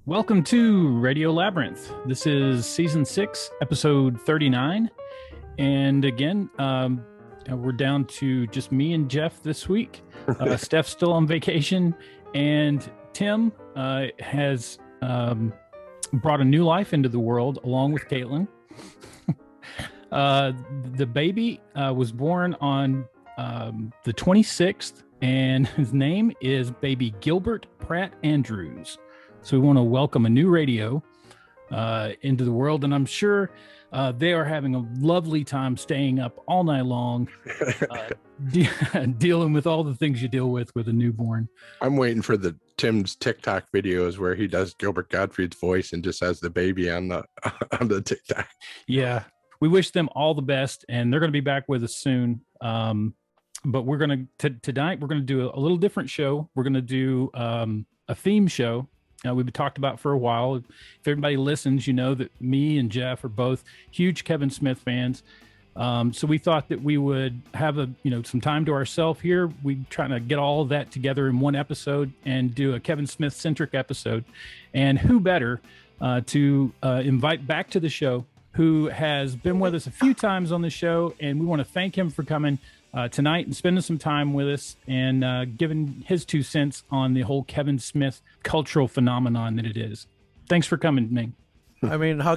Welcome to Radio Labyrinth. This is Season 6, Episode 39. And again, we're down to just me and Jeff this week. Steph's still on vacation. And Tim has brought a new life into the world along with Caitlin. The baby was born on the 26th, and his name is baby Gilbert Pratt Andrews. So we want to welcome a new radio into the world, and I'm sure they are having a lovely time staying up all night long, dealing with all the things you deal with a newborn. I'm waiting for the Tim's TikTok videos where he does Gilbert Gottfried's voice and just has the baby on the TikTok. Yeah, we wish them all the best, and they're going to be back with us soon. But we're going to tonight we're going to do a little different show. We're going to do a theme show. We've talked about for a while. If everybody listens, you know that me and Jeff are both huge Kevin Smith fans. So we thought that we would have some time to ourselves here. We trying to get all of that together in one episode and do a Kevin Smith centric episode. And who better to invite back to the show, who has been with us a few times on the show, and we want to thank him for coming tonight and spending some time with us and giving his 2 cents on the whole Kevin Smith cultural phenomenon that it is. Thanks for coming, Ming. I mean, how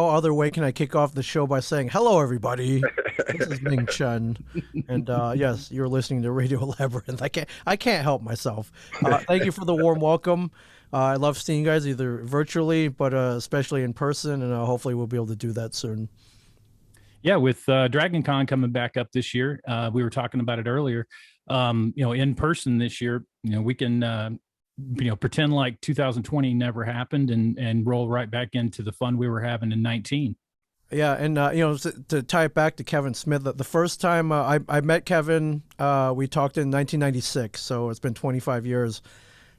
other way can I kick off the show by saying, hello, everybody. This is Ming Chen. And yes, you're listening to Radio Labyrinth. I can't help myself. Thank you for the warm welcome. I love seeing you guys either virtually, but especially in person. And hopefully we'll be able to do that soon. Yeah, with Dragon Con coming back up this year, we were talking about it earlier. In person this year, we can pretend like 2020 never happened and roll right back into the fun we were having in 19. Yeah, and to tie it back to Kevin Smith, the first time I met Kevin, we talked in 1996, so it's been 25 years.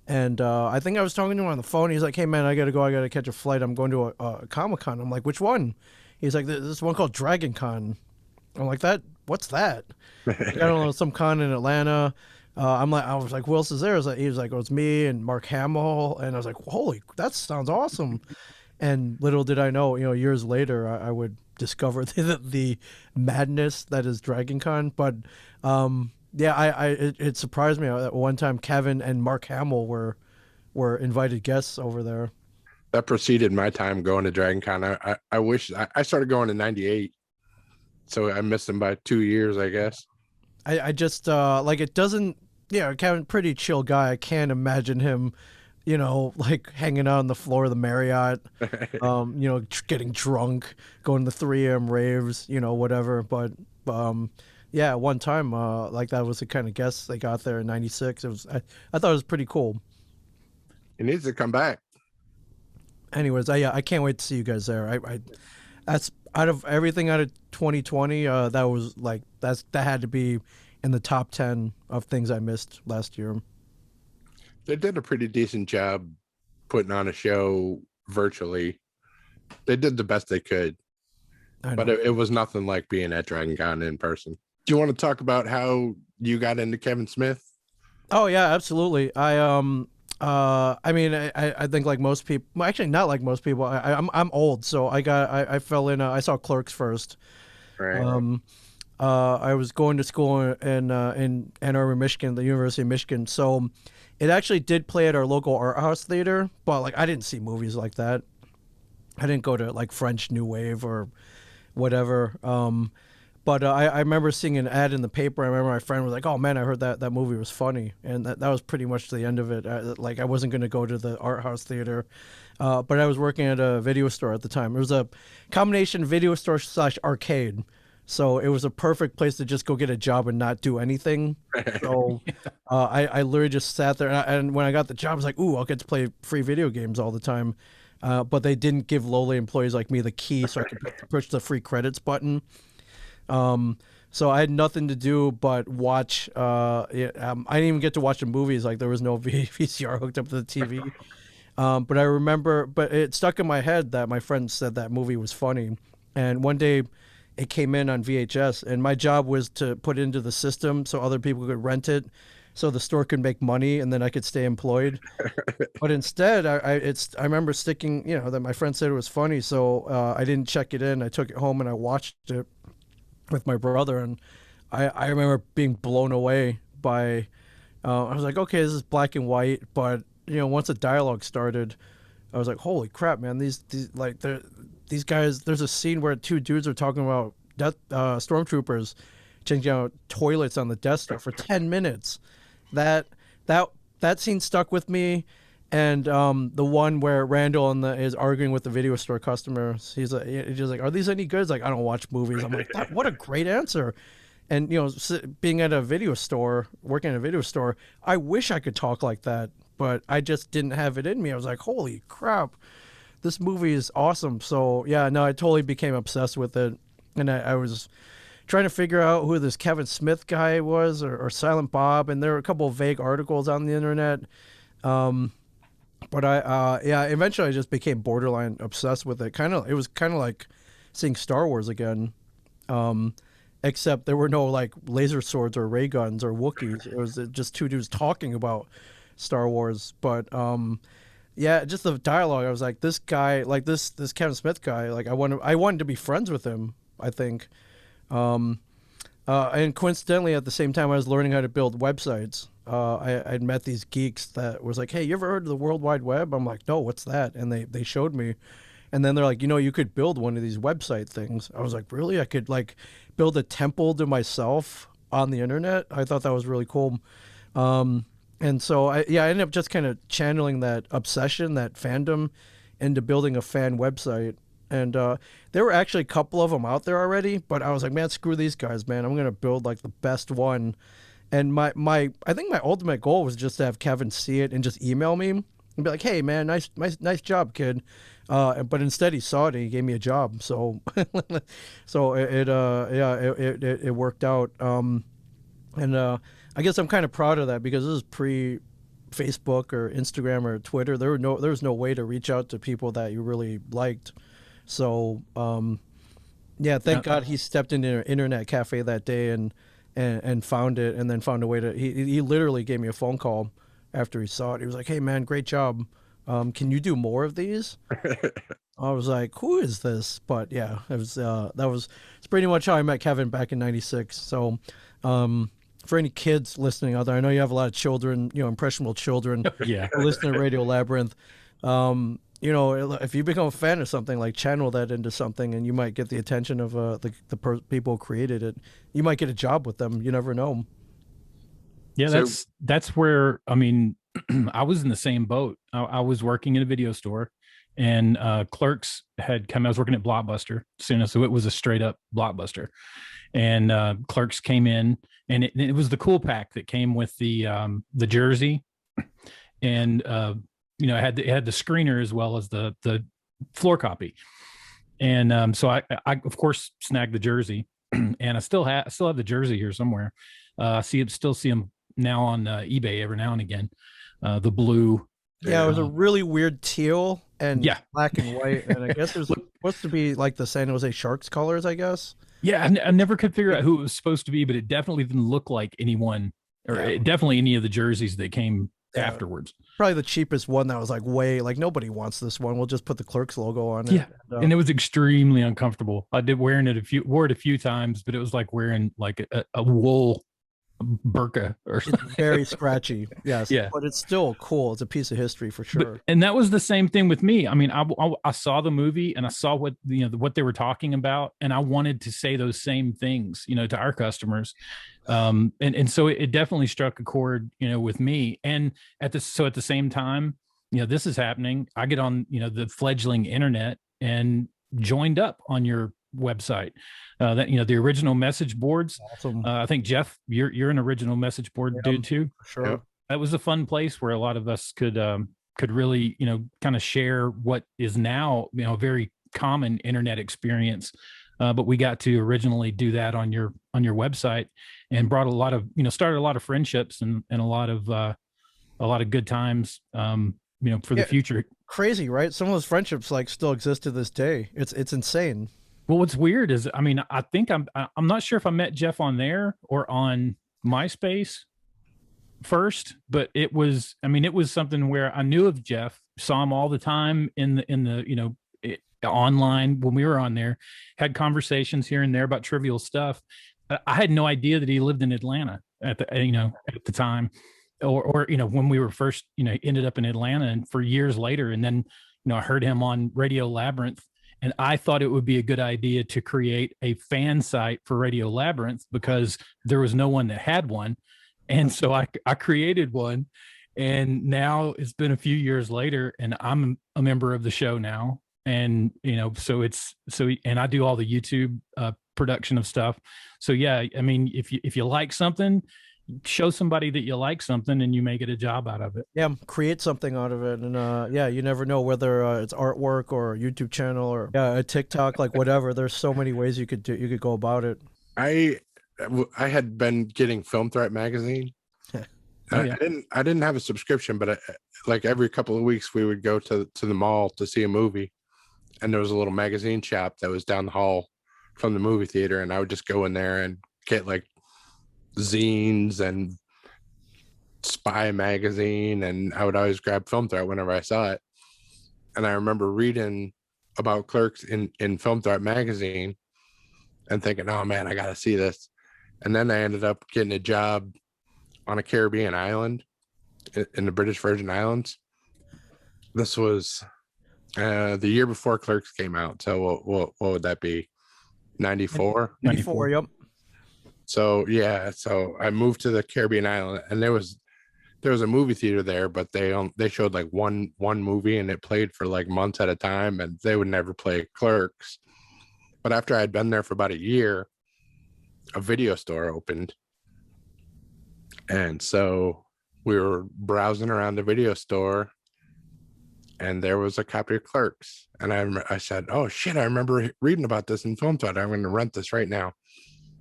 And I think I was talking to him on the phone. He's like, "Hey man, I gotta go. I gotta catch a flight. I'm going to a Comic-Con." I'm like, "Which one?" He's like, "This one called Dragon Con." I'm like, what's that? I don't know, some con in Atlanta. I was like, who else is there? He was like, oh, it's me and Mark Hamill. And I was like, holy, that sounds awesome. And little did I know, years later, I would discover the madness that is Dragon Con. But it surprised me that one time Kevin and Mark Hamill were invited guests over there. That preceded my time going to Dragon Con. I wish I started going in 98. So I missed him by 2 years, I guess. I just, it doesn't, Kevin, pretty chill guy. I can't imagine him, hanging out on the floor of the Marriott, getting drunk, going to 3 a.m. raves, whatever. But, one time, that was the kind of guests they got there in 96. I thought it was pretty cool. He needs to come back. Anyways, I can't wait to see you guys there. That's out of everything out of 2020. That had to be in the top 10 of things I missed last year. They did a pretty decent job putting on a show virtually. They did the best they could, but it was nothing like being at Dragon Con in person. Do you want to talk about how you got into Kevin Smith? Oh yeah, absolutely. I think like most people, well, actually not like most people. I'm old, so I fell in. I saw Clerks first. Right. I was going to school in Ann Arbor, Michigan, the University of Michigan. So it actually did play at our local art house theater, but I didn't see movies like that. I didn't go to French New Wave or whatever. But I remember seeing an ad in the paper. I remember my friend was like, "Oh man, I heard that movie was funny," and that was pretty much the end of it. I wasn't going to go to the art house theater, but I was working at a video store at the time. It was a combination video store / arcade. So it was a perfect place to just go get a job and not do anything. So I literally just sat there. And when I got the job, I was like, ooh, I'll get to play free video games all the time. But they didn't give lowly employees like me the key so I could push the free credits button. So I had nothing to do but watch. I didn't even get to watch the movies. Like there was no VCR hooked up to the TV. But I remember, but it stuck in my head that my friend said that movie was funny. And one day it came in on VHS, and my job was to put it into the system so other people could rent it, so the store could make money, and then I could stay employed. But instead, I remember sticking, that my friend said it was funny, so I didn't check it in. I took it home and I watched it with my brother, and I remember being blown away by. I was like, okay, this is black and white, but once the dialogue started, I was like, holy crap, man! These guys. There's a scene where two dudes are talking about stormtroopers changing out toilets on the Death Star for 10 minutes. That scene stuck with me. And the one where Randall is arguing with the video store customers, he's just like, "Are these any good?" It's like, "I don't watch movies." I'm like, "What a great answer!" And being at a video store, working at a video store, I wish I could talk like that, but I just didn't have it in me. I was like, "Holy crap, this movie is awesome!" So yeah, no, I totally became obsessed with it, and I was trying to figure out who this Kevin Smith guy was, or Silent Bob, and there were a couple of vague articles on the internet. But eventually I just became borderline obsessed with it. It was kind of like seeing Star Wars again, except there were no like laser swords or ray guns or Wookiees. It was just two dudes talking about Star Wars. But just the dialogue. I was like, this guy, like this Kevin Smith guy, like I wanted to be friends with him, I think. And coincidentally, at the same time, I was learning how to build websites. I'd met these geeks that was like, "Hey, you ever heard of the World Wide Web?" I'm like, "No, what's that?" And they showed me, and then they're like, "You could build one of these website things." I was like, "Really? I could like build a temple to myself on the internet?" I thought that was really cool. And so I ended up just kind of channeling that obsession, that fandom, into building a fan website. And there were actually a couple of them out there already, but I was like, man, screw these guys, man. I'm gonna build like the best one. And I think my ultimate goal was just to have Kevin see it and just email me and be like, "Hey, man, nice job, kid." But instead, he saw it and he gave me a job. So, it worked out. And I guess I'm kind of proud of that because this is pre-Facebook or Instagram or Twitter. There was no way to reach out to people that you really liked. So, thank God he stepped into an internet cafe that day and found it, and then found a way to. He literally gave me a phone call after he saw it. He was like, "Hey, man, great job. Can you do more of these?" I was like, "Who is this?" But yeah, it's pretty much how I met Kevin back in '96. So, for any kids listening out there, I know you have a lot of children, impressionable children, yeah, who listen to Radio Labyrinth. If you become a fan of something, like channel that into something, and you might get the attention of the people who created it. You might get a job with them. You never know. Yeah, that's where, I mean, I was in the same boat. I was working in a video store, and Clerks had come. I was working at Blockbuster soon, so it was a straight up Blockbuster, and Clerks came in, and it was the cool pack that came with the jersey, and it had the screener as well as the floor copy. And so I of course snagged the jersey, and I still have the jersey here somewhere. Still see them now on eBay every now and again. The blue. Yeah, it was a really weird teal and black and white, and I guess it was supposed to be like the San Jose Sharks colors, I guess. Yeah, I never could figure out who it was supposed to be, but it definitely didn't look like anyone, or definitely any of the jerseys that came afterwards. Probably the cheapest one that was like nobody wants this one. We'll just put the Clerks logo on it. Yeah, and it was extremely uncomfortable. I wore it a few times, but it was like wearing like a wool burqa or something. It's very scratchy. Yes. Yeah. But it's still cool. It's a piece of history for sure. And that was the same thing with me. I mean, I saw the movie and I saw what they were talking about, and I wanted to say those same things, to our customers. And so it definitely struck a chord, with me. And at the same time, this is happening. I get on, the fledgling internet and joined up on your website. That the original message boards. Awesome. I think Jeff, you're an original message board dude too. Sure. Yep. That was a fun place where a lot of us could really kind of share what is now a very common internet experience. But we got to originally do that on your website, and brought a lot of started a lot of friendships and a lot of good times for the future. Crazy, right? Some of those friendships like still exist to this day. It's insane. Well, what's weird is, I think I'm not sure if I met Jeff on there or on MySpace first, but it was something where I knew of Jeff, saw him all the time in the online when we were on there, had conversations here and there about trivial stuff. I had no idea that he lived in Atlanta at the time, or when we were first ended up in Atlanta, and for years later, and then I heard him on Radio Labyrinth. And I thought it would be a good idea to create a fan site for Radio Labyrinth because there was no one that had one. And so I created one, and now it's been a few years later and I'm a member of the show now. And, and I do all the YouTube production of stuff. So yeah, if you like something, show somebody that you like something and you make it a job out of it. Yeah, create something out of it. And you never know whether it's artwork or a YouTube channel or a TikTok, like whatever. There's so many ways you could go about it. I had been getting Film Threat magazine. Oh, yeah. I didn't have a subscription, but like every couple of weeks we would go to the mall to see a movie, and there was a little magazine shop that was down the hall from the movie theater, and I would just go in there and get like zines and Spy magazine, and I would always grab Film Threat whenever I saw it. And I remember reading about Clerks in Film Threat magazine and thinking, oh man, I gotta see this. And then I ended up getting a job on a Caribbean island in the British Virgin Islands. This was the year before Clerks came out. So what would that be? 94? 94, yep. So yeah, so I moved to the Caribbean island, and there was a movie theater there, but they showed like one movie, and it played for like months at a time, and they would never play Clerks. But after I'd been there for about a year, a video store opened, and so we were browsing around the video store, and there was a copy of Clerks, and I said, oh shit, I remember reading about this in Film Threat. I'm going to rent this right now.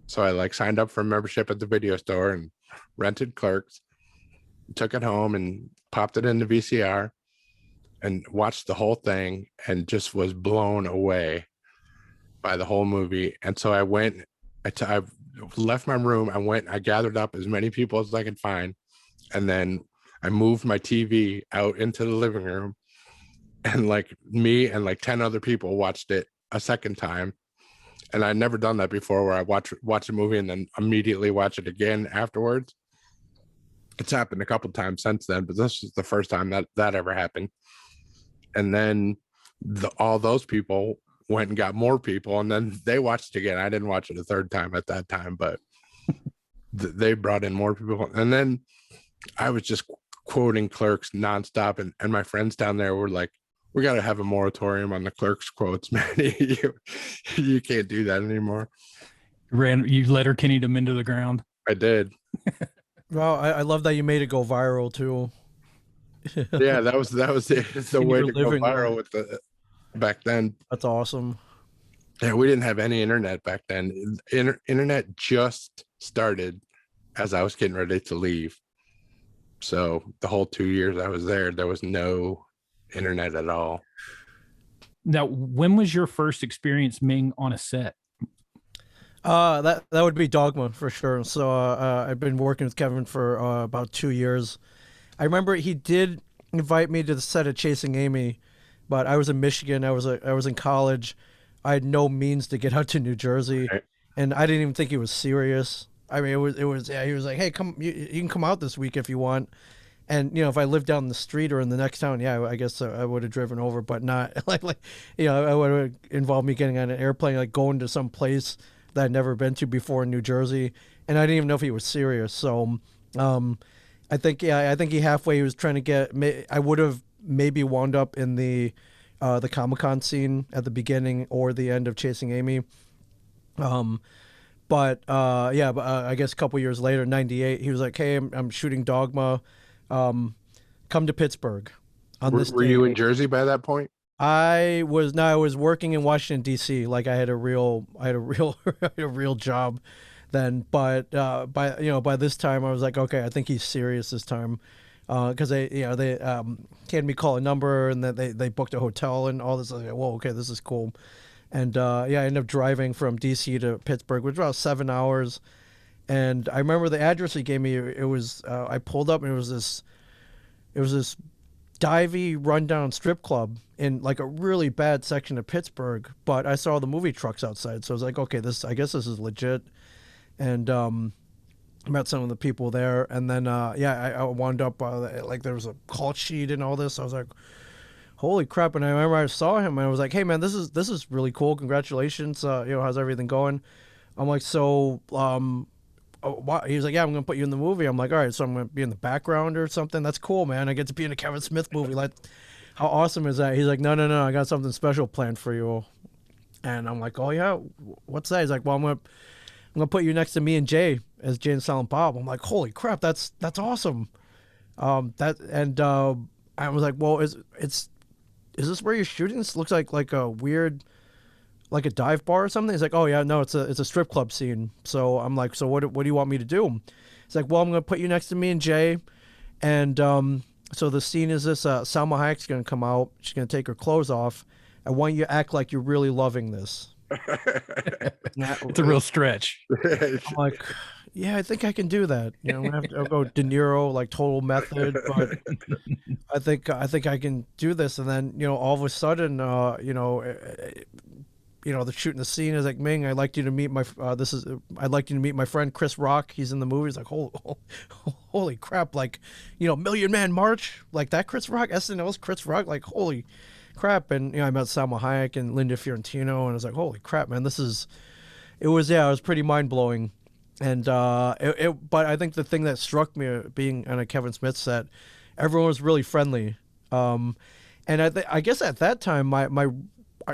So I signed up for a membership at the video store and rented Clerks, took it home and popped it in the VCR and watched the whole thing, and just was blown away by the whole movie. And so I went, I left my room. I gathered up as many people as I could find. And then I moved my TV out into the living room, and like me and like 10 other people watched it a second time. And I'd never done that before, where I watch a movie and then immediately watch it again afterwards. It's happened a couple of times since then, but this was the first time that ever happened. And then all those people went and got more people, and then they watched it again. I didn't watch it a third time at that time, but they brought in more people. And then I was just quoting Clerks nonstop, and my friends down there were like, we got to have a moratorium on the Clerks quotes, man. You can't do that anymore. You Letterkenny'd them into the ground. I did. Well, I love that you made it go viral too. Yeah, that was the way to go viral with the back then. That's awesome. Yeah, we didn't have any internet back then. Internet just started as I was getting ready to leave. So the whole 2 years I was there was no internet at all. Now, when was your first experience, Ming, on a set? That would be Dogma for sure. So I've been working with Kevin for about 2 years. I remember he did invite me to the set of Chasing Amy, but I was in Michigan. I was in college. I had no means to get out to New Jersey, right. And I didn't even think he was serious. I mean, it was. Yeah, he was like, "Hey, come, you can come out this week if you want." And if I lived down the street or in the next town, yeah, I guess I would have driven over, but not like it would have involved me getting on an airplane, like going to some place that I'd never been to before in New Jersey, and I didn't even know if he was serious. So, I think he halfway he was trying to get. I would have maybe wound up in the the Comic-Con scene at the beginning or the end of Chasing Amy. But I guess a couple years later, 98, he was like, hey, I'm shooting Dogma. Come to Pittsburgh on this Were day. you in Jersey by that point? I was working in Washington D.C. Like I had a real job then, but by this time I was like, okay, I think he's serious this time, because they had me call a number and then they booked a hotel and all this. I was like, whoa, okay, this is cool. And I ended up driving from D.C. to Pittsburgh, which was about 7 hours. And I remember the address he gave me. It was I pulled up and it was this divey rundown strip club in like a really bad section of Pittsburgh. But I saw the movie trucks outside, so I was like, okay, I guess this is legit. And met some of the people there, and then I wound up like there was a call sheet and all this. I was like, holy crap. And I remember I saw him and I was like, hey man, this is really cool, congratulations, how's everything going? I'm like, so he was like, yeah, I'm gonna put you in the movie. I'm like, all right, so I'm gonna be in the background or something. That's cool, man. I get to be in a Kevin Smith movie. Like, how awesome is that? He's like, no, I got something special planned for you. And I'm like, oh yeah, what's that? He's like, well, I'm gonna put you next to me and Jay as Jay and Silent Bob. I'm like, holy crap, that's awesome. I was like, well, is this where you're shooting? This looks like a weird, like a dive bar or something. He's like, oh yeah, no, it's a strip club scene. So I'm like, so what do you want me to do? He's like, well, I'm gonna put you next to me and Jay, and so the scene is this: Salma Hayek's gonna come out. She's gonna take her clothes off. I want you to act like you're really loving this. It's a real stretch. I'm like, yeah, I think I can do that. I'm gonna have to go De Niro, like Total Method, but I think I can do this. And then all of a sudden, they're shooting the scene. Is like, Ming, I'd like you to meet my friend Chris Rock. He's in the movie. He's like, holy crap, like Million Man March, like that Chris Rock, SNL's Chris Rock, like holy crap. And I met Salma Hayek and Linda Fiorentino, and I was like, holy crap, man, it was pretty mind-blowing. And but I think the thing that struck me being on a Kevin Smith set, everyone was really friendly. And I guess at that time I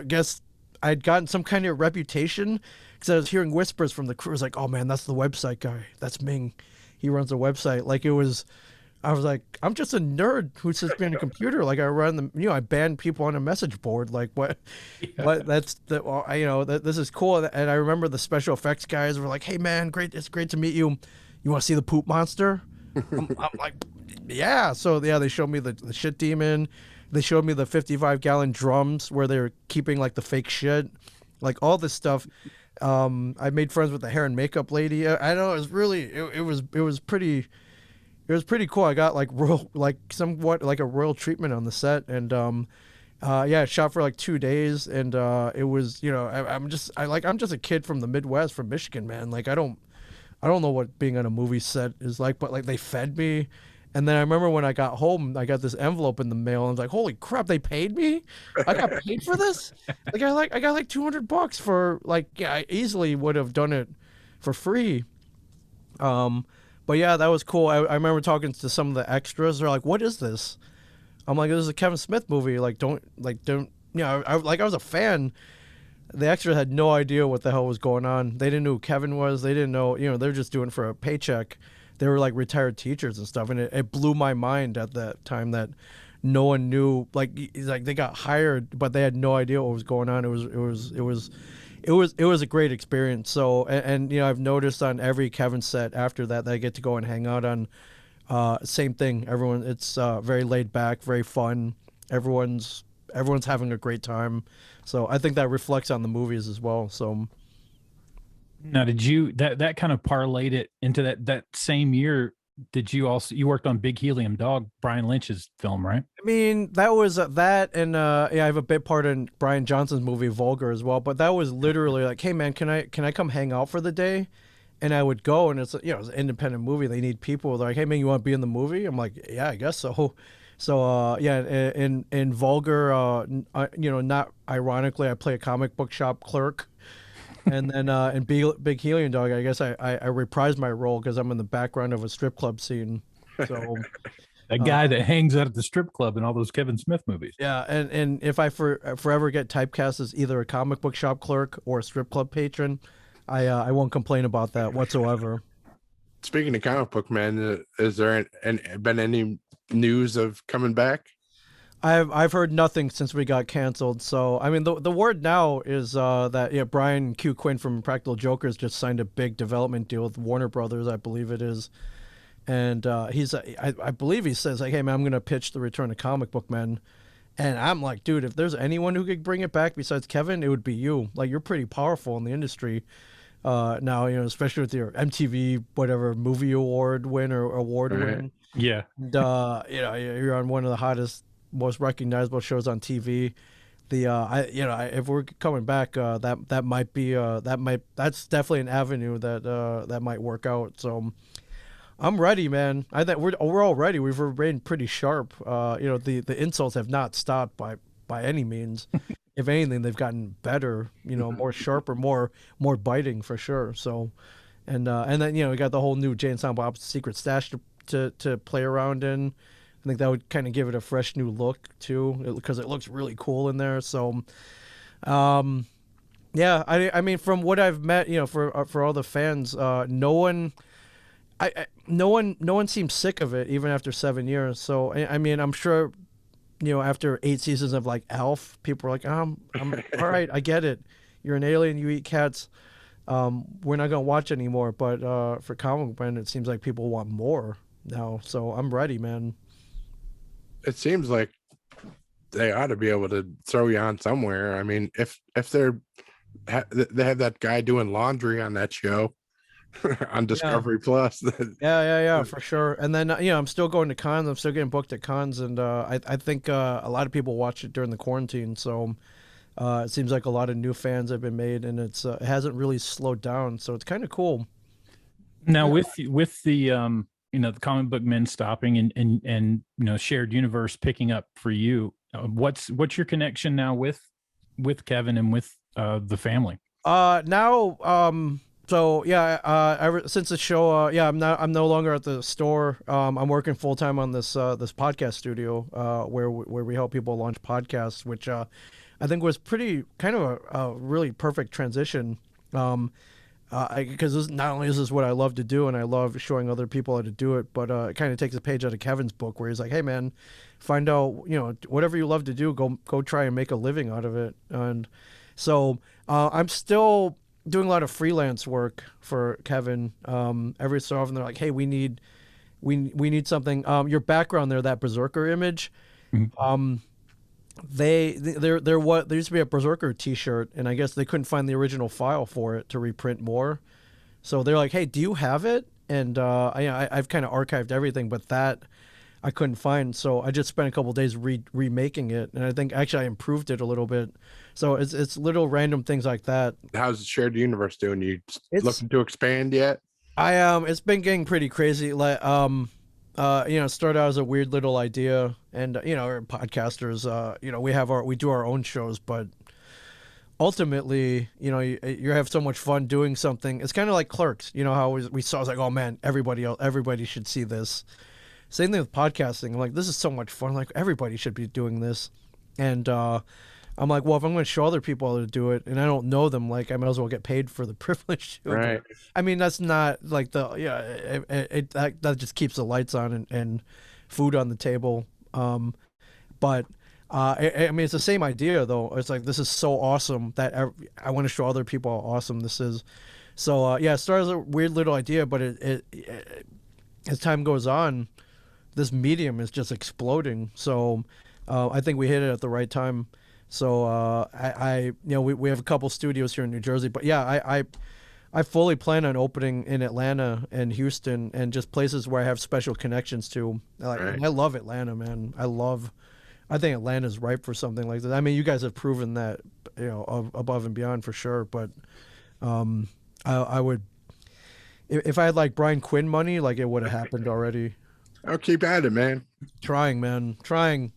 guess I'd gotten some kind of reputation because I was hearing whispers from the crew. It was like, oh man, that's the website guy, that's Ming, he runs a website. Like I was like, I'm just a nerd who sits behind a computer. Like I run I ban people on a message board. Like what? Yeah. What? This is cool. And I remember the special effects guys were like, hey man, it's great to meet you. You want to see the poop monster? I'm like, yeah. So yeah, they showed me the shit demon. They showed me the 55-gallon drums where they were keeping like the fake shit, like all this stuff. I made friends with the hair and makeup lady. I know it was really, it was pretty. It was pretty cool. I got like somewhat like a royal treatment on the set, and I shot for like 2 days, and it was I'm just a kid from the Midwest, from Michigan, man. Like I don't know what being on a movie set is like, but like they fed me, and then I remember when I got home, I got this envelope in the mail, and I was like, holy crap, they paid me! I got paid for this. I got like $200 for I easily would have done it for free. But yeah, that was cool. I remember talking to some of the extras. They're like, "What is this?" I'm like, "This is a Kevin Smith movie. I was a fan." The extras had no idea what the hell was going on. They didn't know who Kevin was. They didn't know. They're just doing it for a paycheck. They were like retired teachers and stuff, and it blew my mind at that time that no one knew. Like they got hired, but they had no idea what was going on. It was a great experience. So, and I've noticed on every Kevin set after that I get to go and hang out on. Same thing. Everyone, it's very laid back, very fun. Everyone's having a great time. So I think that reflects on the movies as well. So now, did you that kind of parlayed it into that same year? Did you worked on Big Helium Dog, Brian Lynch's film, right? I mean, that was that, and I have a bit part in Brian Johnson's movie Vulgar as well. But that was literally like, hey man, can I come hang out for the day? And I would go, and it's it's an independent movie. They need people. They're like, hey man, you want to be in the movie? I'm like, yeah, I guess so. So in Vulgar, not ironically, I play a comic book shop clerk. And then in Big Helium Dog, I guess I reprised my role because I'm in the background of a strip club scene. So That guy that hangs out at the strip club in all those Kevin Smith movies. Yeah, and if I forever get typecast as either a comic book shop clerk or a strip club patron, I won't complain about that whatsoever. Speaking of comic book man, is there been any news of coming back? I've heard nothing since we got canceled. So I mean, the word now is that Bryan Q. Quinn from Practical Jokers just signed a big development deal with Warner Brothers, I believe it is, and I believe he says like, hey man, I'm gonna pitch the return of Comic Book Men, and I'm like, dude, if there's anyone who could bring it back besides Kevin, it would be you. Like you're pretty powerful in the industry. Now, especially with your MTV whatever movie award win or award win. Yeah. And, you're on one of the hottest, most recognizable shows on TV. If we're coming back, that might be that's definitely an avenue that might work out. So I'm ready, man. I think we're all ready. We've remained pretty sharp. The insults have not stopped by any means. If anything, they've gotten better. More sharper, more biting for sure. So, and then we got the whole new Jay and Silent Bob's Secret Stash to play around in. I think that would kind of give it a fresh new look too, because it looks really cool in there. So, yeah, I mean, from what I've met, for all the fans, no one seems sick of it even after 7 years. So, I mean, I'm sure, after 8 seasons of like Alf, people are like, I'm all right, I get it. You're an alien, you eat cats. We're not gonna watch anymore. But for Comic Book Man, it seems like people want more now. So I'm ready, man. It seems like they ought to be able to throw you on somewhere. I mean, if they have that guy doing laundry on that show on Discovery Plus. Yeah, for sure. And then I'm still going to cons. I'm still getting booked at cons, and I think a lot of people watch it during the quarantine. So it seems like a lot of new fans have been made, and it hasn't really slowed down. So it's kind of cool. Now with the the Comic Book Men stopping and Shared Universe picking up for you, what's your connection now with Kevin and with the family? So yeah, ever since the show, I'm no longer at the store. I'm working full time on this podcast studio where we help people launch podcasts, which I think was pretty kind of a really perfect transition. Because not only is this what I love to do, and I love showing other people how to do it, but it kind of takes a page out of Kevin's book where he's like, hey man, find out whatever you love to do, go try and make a living out of it. And so I'm still doing a lot of freelance work for Kevin. Every so often they're like, hey, we need something. Your background there, that Berserker image. Mm-hmm. There used to be a Berserker t-shirt, and I guess they couldn't find the original file for it to reprint more. So they're like, hey, do you have it? And I've kind of archived everything, but that I couldn't find. So I just spent a couple of days remaking it, and I think actually I improved it a little bit. So it's little random things like that. How's Shared Universe doing? You looking to expand yet? It's been getting pretty crazy. Like started out as a weird little idea, and we're podcasters, we do our own shows, but ultimately, you have so much fun doing something. It's kind of like Clerks, how we saw, I was like, oh man, everybody should see this. Same thing with podcasting. I'm like, this is so much fun. Like, everybody should be doing this. And I'm like, well, if I'm going to show other people how to do it, and I don't know them, like, I might as well get paid for the privilege. Right. I mean, that's not like that just keeps the lights on and food on the table. But I mean, it's the same idea though. It's like, this is so awesome that I want to show other people how awesome this is. So it started as a weird little idea, but it as time goes on, this medium is just exploding. So I think we hit it at the right time. So we have a couple studios here in New Jersey, but yeah, I fully plan on opening in Atlanta and Houston and just places where I have special connections to. Like, right. I love Atlanta, man. I think Atlanta's ripe for something like that. I mean, you guys have proven that, above and beyond for sure. But I would, if I had like Bryan Quinn money, like it would have happened already. I'll keep at it, man. Trying. I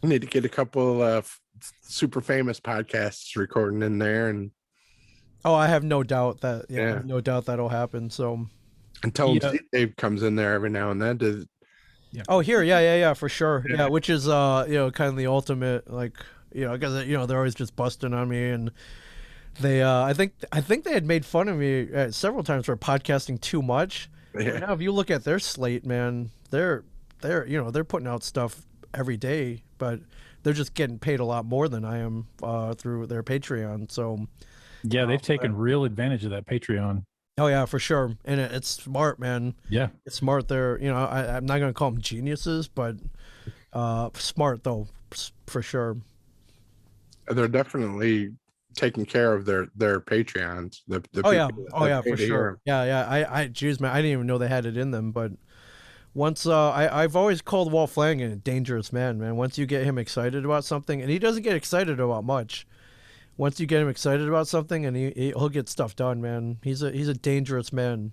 need to get a couple of super famous podcasts recording in there, and I have no doubt that I have no doubt that'll happen. So until Dave comes in there every now and then to Yeah. Oh, here, yeah, for sure. Yeah, which is kind of the ultimate, like, because they're always just busting on me, and they I think they had made fun of me several times for podcasting too much. Yeah. But now if you look at their slate, man, they're putting out stuff every day, but they're just getting paid a lot more than I am through their Patreon. So yeah, they've taken real advantage of that Patreon. oh yeah, for sure, and it's smart, man. Yeah, it's smart. They're I'm not gonna call them geniuses, but smart though, for sure. They're definitely taking care of their Patreons. The oh yeah, pay for to sure. hear. I geez, man, I didn't even know they had it in them. But once I've always called Walt Flanagan a dangerous man. Once you get him excited about something, and he doesn't get excited about much. Once you get him excited about something, and he'll get stuff done, man. He's a dangerous man.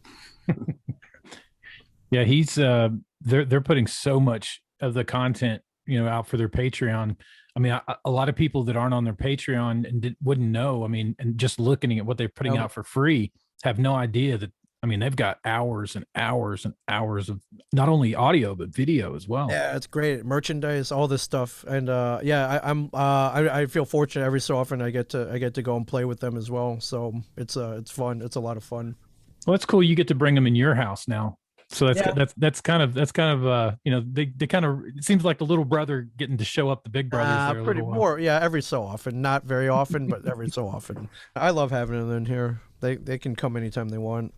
yeah, he's they're putting so much of the content out for their Patreon. I mean, a lot of people that aren't on their Patreon and wouldn't know. I mean, and just looking at what they're putting out for free have no idea that. I mean, they've got hours and hours and hours of not only audio but video as well. Yeah, it's great. Merchandise, all this stuff, and I feel fortunate every so often I get to go and play with them as well. So it's fun. It's a lot of fun. Well, it's cool. You get to bring them in your house now. So that's kind of they kind of, it seems like the little brother getting to show up the big brothers. Pretty more, every so often, not very often, but every so often. I love having them in here. They can come anytime they want.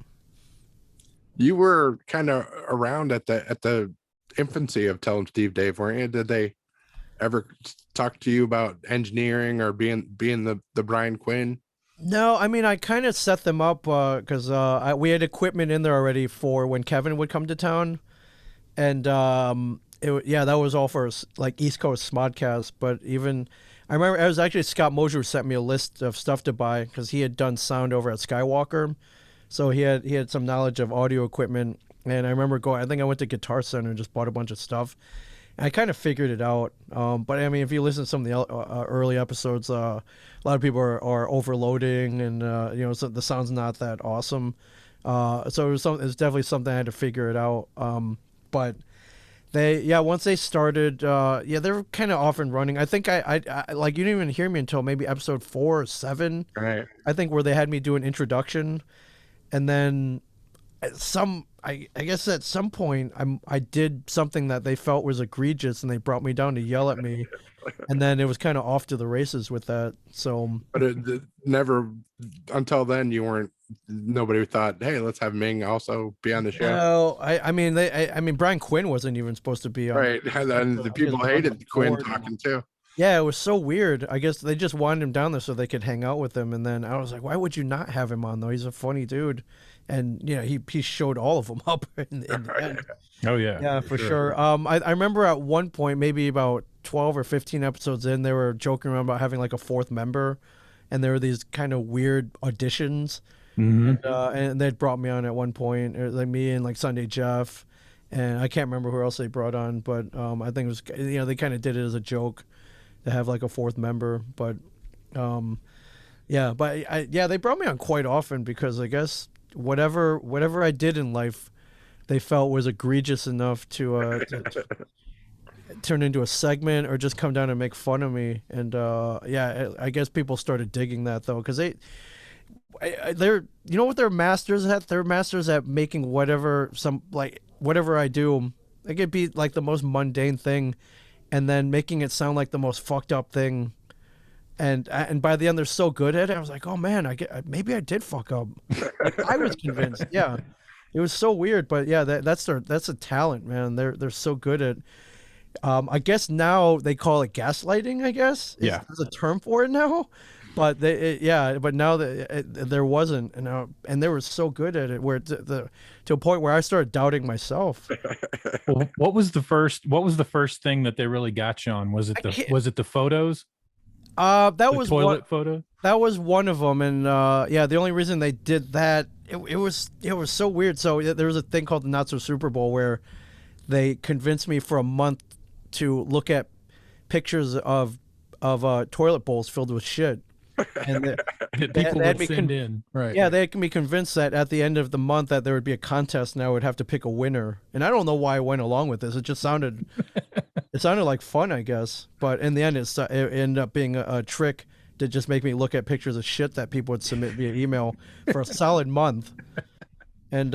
You were kind of around at the infancy of Tell 'em Steve Dave, weren't you? Did they ever talk to you about engineering or being the Bryan Quinn? No, I mean, I kind of set them up because we had equipment in there already for when Kevin would come to town, and that was all for like East Coast Smodcast. But even I remember it was actually Scott Mosier sent me a list of stuff to buy because he had done sound over at Skywalker. So he had some knowledge of audio equipment, and I remember I think I went to Guitar Center and just bought a bunch of stuff. And I kind of figured it out. But I mean, if you listen to some of the early episodes, a lot of people are overloading, and so the sound's not that awesome. So it was definitely something I had to figure it out. But once they started, they were kind of off and running. I think I like, you didn't even hear me until maybe episode 4 or 7. Right. I think, where they had me do an introduction. And then I guess at some point I did something that they felt was egregious, and they brought me down to yell at me, and then it was kind of off to the races with that. So, but it never until then nobody thought, hey, let's have Ming also be on the show. No, I mean Bryan Quinn wasn't even supposed to be on. Right, and the people hated Quinn talking too. Yeah, it was so weird. I guess they just wanted him down there so they could hang out with him. And then I was like, why would you not have him on, though? He's a funny dude. And, he showed all of them up in the end. Oh, yeah. Yeah, for sure. I remember at one point, maybe about 12 or 15 episodes in, they were joking around about having like a 4th member. And there were these kind of weird auditions. Mm-hmm. And they'd brought me on at one point, like me and like Sunday Jeff. And I can't remember who else they brought on. But I think it was, they kind of did it as a joke to have like a 4th member. But they brought me on quite often because I guess whatever I did in life, they felt was egregious enough to turn into a segment or just come down and make fun of me. And I guess people started digging that though, because they're what they're masters at. They're masters at making whatever I do, it could be like the most mundane thing, and then making it sound like the most fucked up thing. And by the end, they're so good at it. I was like, oh man, maybe I did fuck up. Like, I was convinced. Yeah, it was so weird, but yeah, that's a talent, man. They're so good at. I guess now they call it gaslighting. I guess there's a term for it now, but but now there wasn't, and they were so good at it where to a point where I started doubting myself. Well, what was the first thing that they really got you on? Was it the photos? That was toilet photo. That was one of them, and the only reason they did that, it was so weird. So there was a thing called the Not So Super Bowl where they convinced me for a month to look at pictures of toilet bowls filled with shit. and that people would send in, right? Yeah, they can be convinced that at the end of the month that there would be a contest, and I would have to pick a winner. And I don't know why I went along with this. It just sounded, it sounded like fun, I guess. But in the end, it ended up being a trick to just make me look at pictures of shit that people would submit via email for a solid month. And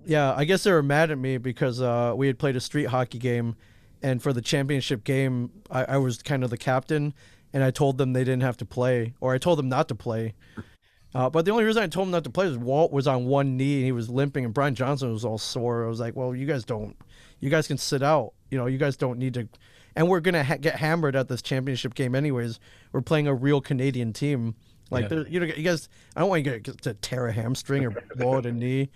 yeah, I guess they were mad at me because we had played a street hockey game, and for the championship game, I was kind of the captain, and I told them they didn't have to play, or I told them not to play. But the only reason I told him not to play was Walt was on one knee and he was limping, and Brian Johnson was all sore. I was like, well, you guys can sit out. You know, you guys don't need to. And we're going to get hammered at this championship game anyways. We're playing a real Canadian team. Like, yeah. You guys, I don't want you to tear a hamstring or blow out a knee.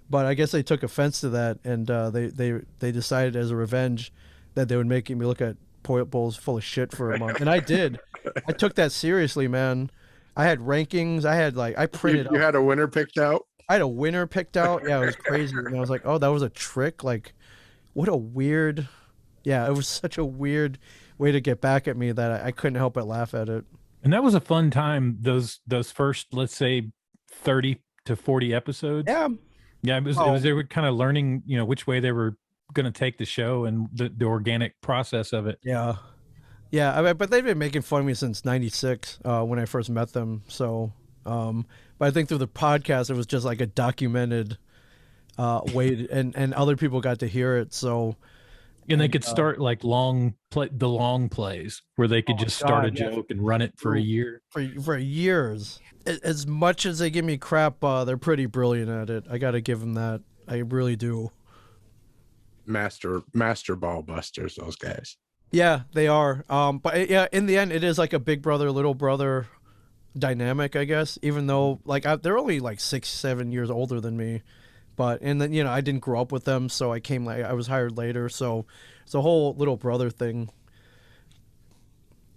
But I guess they took offense to that, and they decided as a revenge that they would make me look at toilet bowls full of shit for a month. And I did. I took that seriously, man. I had rankings. I printed. You had a winner picked out? I had a winner picked out. Yeah, it was crazy. And I was like, oh, that was a trick? Like, what a weird. Yeah, it was such a weird way to get back at me that I couldn't help but laugh at it. And that was a fun time. Those first, let's say, 30 to 40 episodes. Yeah. Yeah, it was they were kind of learning, you know, which way they were going to take the show and the organic process of it. Yeah. Yeah, I mean, but they've been making fun of me since '96 when I first met them. So, but I think through the podcast, it was just like a documented way, and other people got to hear it. So, and they could start like long plays where they could just start a joke and run it for a year. For years. As much as they give me crap, they're pretty brilliant at it. I got to give them that. I really do. Master ball busters, those guys. Yeah, they are. But yeah, in the end, it is like a big brother, little brother dynamic, I guess. Even though, like, they're only like 6-7 years older than me, but and then I didn't grow up with them, so I was hired later, so it's a whole little brother thing.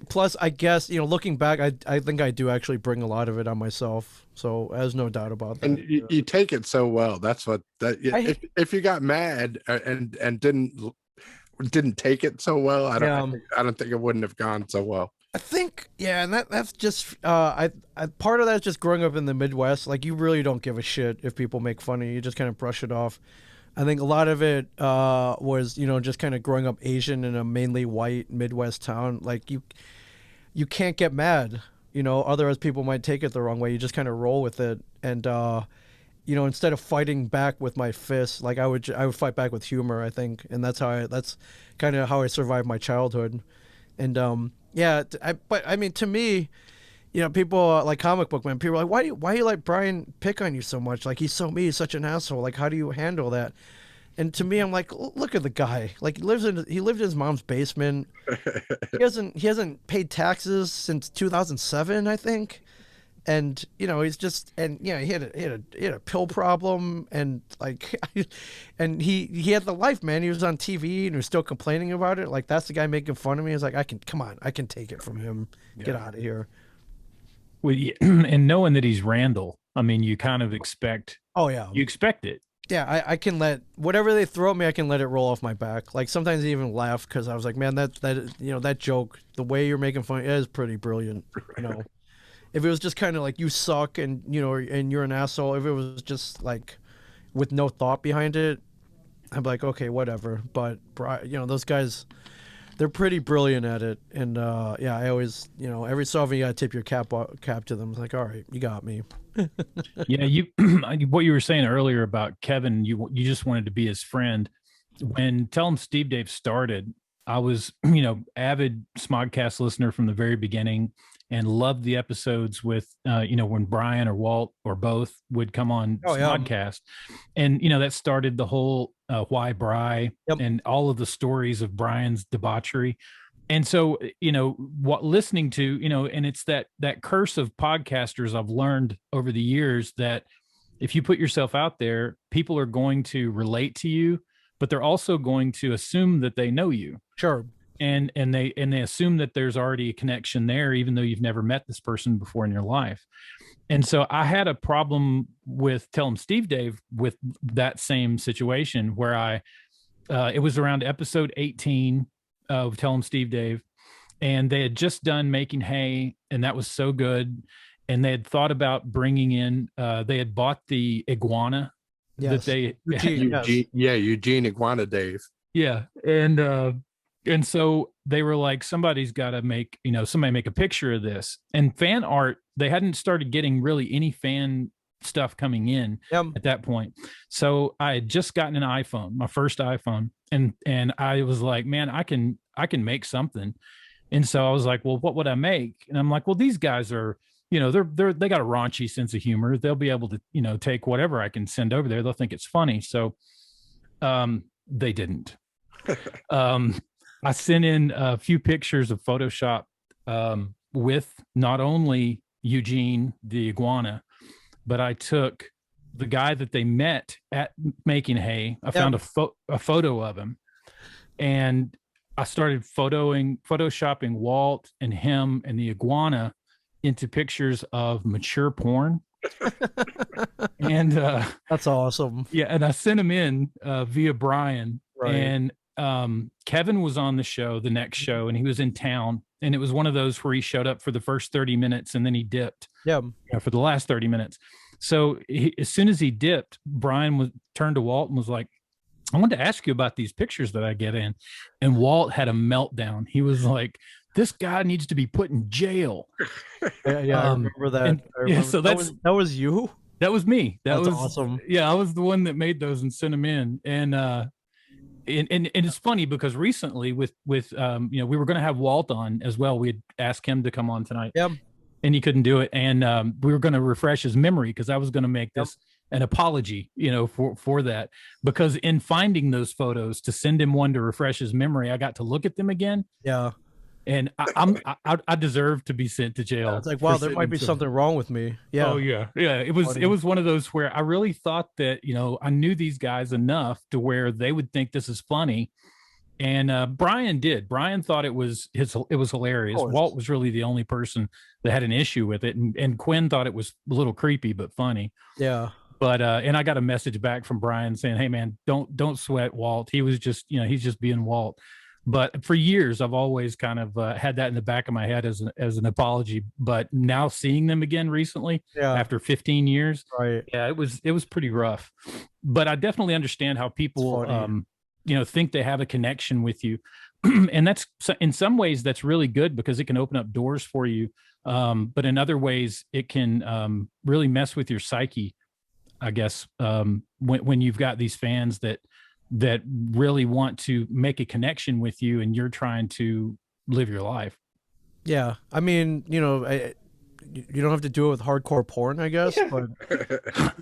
Plus, I guess looking back, I think I do actually bring a lot of it on myself. So there's no doubt about that. And you take it so well. That's what if you got mad and didn't take it so well, I don't think it wouldn't have gone so well. I think, yeah, and that's just I part of that is just growing up in the Midwest. Like, you really don't give a shit if people make fun of you. You just kind of brush it off. I think a lot of it was just kind of growing up Asian in a mainly white Midwest town. Like, you can't get mad, otherwise people might take it the wrong way. You just kind of roll with it, and instead of fighting back with my fists, like I would fight back with humor, I think, and that's kind of how I survived my childhood. And but I mean, to me, people like comic book man, people are like, why do you let Bryan pick on you so much? Like, he's so mean, he's such an asshole. Like, how do you handle that? And to me, I'm like, look at the guy. Like, he lived in his mom's basement. He hasn't paid taxes since 2007, I think. And he's just, and he had a pill problem, and like, and he had the life, man. He was on TV and he was still complaining about it. Like, that's the guy making fun of me. He's like, I can take it from him. Yeah. Get out of here. Well, and knowing that he's Randall, I mean, you kind of expect. Oh yeah, you expect it. Yeah, I can let whatever they throw at me, I can let it roll off my back. Like, sometimes I even laugh because I was like, man, that joke, the way you're making fun, is pretty brilliant. If it was just kind of like, you suck and and you're an asshole, if it was just like with no thought behind it, I'm like, okay, whatever. But those guys, they're pretty brilliant at it. And yeah, I always, every so often you gotta tip your cap to them. It's like, all right, you got me. Yeah, what you were saying earlier about Kevin, you just wanted to be his friend. When Tell 'em Steve Dave started, I was avid Smodcast listener from the very beginning, and loved the episodes with when Bryan or Walt or both would come on Smodcast. And that started the whole Why Bry, and all of the stories of Bryan's debauchery. And so, listening to, and it's that curse of podcasters I've learned over the years, that if you put yourself out there, people are going to relate to you, but they're also going to assume that they know you. Sure. And they assume that there's already a connection there, even though you've never met this person before in your life. And so I had a problem with Tell 'em Steve Dave with that same situation, where it was around episode 18 of Tell 'em Steve Dave, and they had just done Making Hay, and that was so good. And they had thought about bringing in, they had bought the iguana that they Eugene Iguana Dave. Yeah. And so they were like, somebody's got to make, somebody make a picture of this. And fan art, they hadn't started getting really any fan stuff coming in at that point. So I had just gotten an iPhone, my first iPhone, and I was like, man, I can make something. And so I was like, well, what would I make? And I'm like, well, these guys are, they got a raunchy sense of humor. They'll be able to, take whatever I can send over there. They'll think it's funny. So they didn't. I sent in a few pictures of Photoshop with not only Eugene the iguana, but I took the guy that they met at Making Hay. I found a photo of him, and I started photoshopping Walt and him and the iguana into pictures of mature porn. And that's awesome. Yeah, and I sent him in via Bryan. Right. And Kevin was on the show, the next show, and he was in town, and it was one of those where he showed up for the first 30 minutes and then he dipped for the last 30 minutes. So as soon as he dipped, Bryan turned to Walt and was like, I wanted to ask you about these pictures that I get in. And Walt had a meltdown. He was like, this guy needs to be put in jail. I remember that. So that was you? That was me. That's awesome. Yeah, I was the one that made those and sent them in. And it's funny because recently with we were going to have Walt on as well. We had asked him to come on tonight. Yep. And he couldn't do it. And we were going to refresh his memory because I was going to make this an apology, for that, because in finding those photos to send him one to refresh his memory, I got to look at them again. Yeah. And I deserve to be sent to jail. It's like, wow, there might be something wrong with me. Yeah. Oh yeah. Yeah. It was one of those where I really thought that, I knew these guys enough to where they would think this is funny. And Bryan did. Bryan thought it was hilarious. Walt was really the only person that had an issue with it. And Quinn thought it was a little creepy, but funny. Yeah. But and I got a message back from Bryan saying, hey man, don't sweat Walt. He was just, he's just being Walt. But for years, I've always kind of had that in the back of my head as an apology. But now seeing them again recently, after 15 years, yeah, it was pretty rough. But I definitely understand how people, think they have a connection with you, and that's in some ways that's really good because it can open up doors for you. But in other ways, it can really mess with your psyche, I guess, when you've got these fans that really want to make a connection with you and you're trying to live your life. Yeah. I mean, you don't have to do it with hardcore porn, I guess, but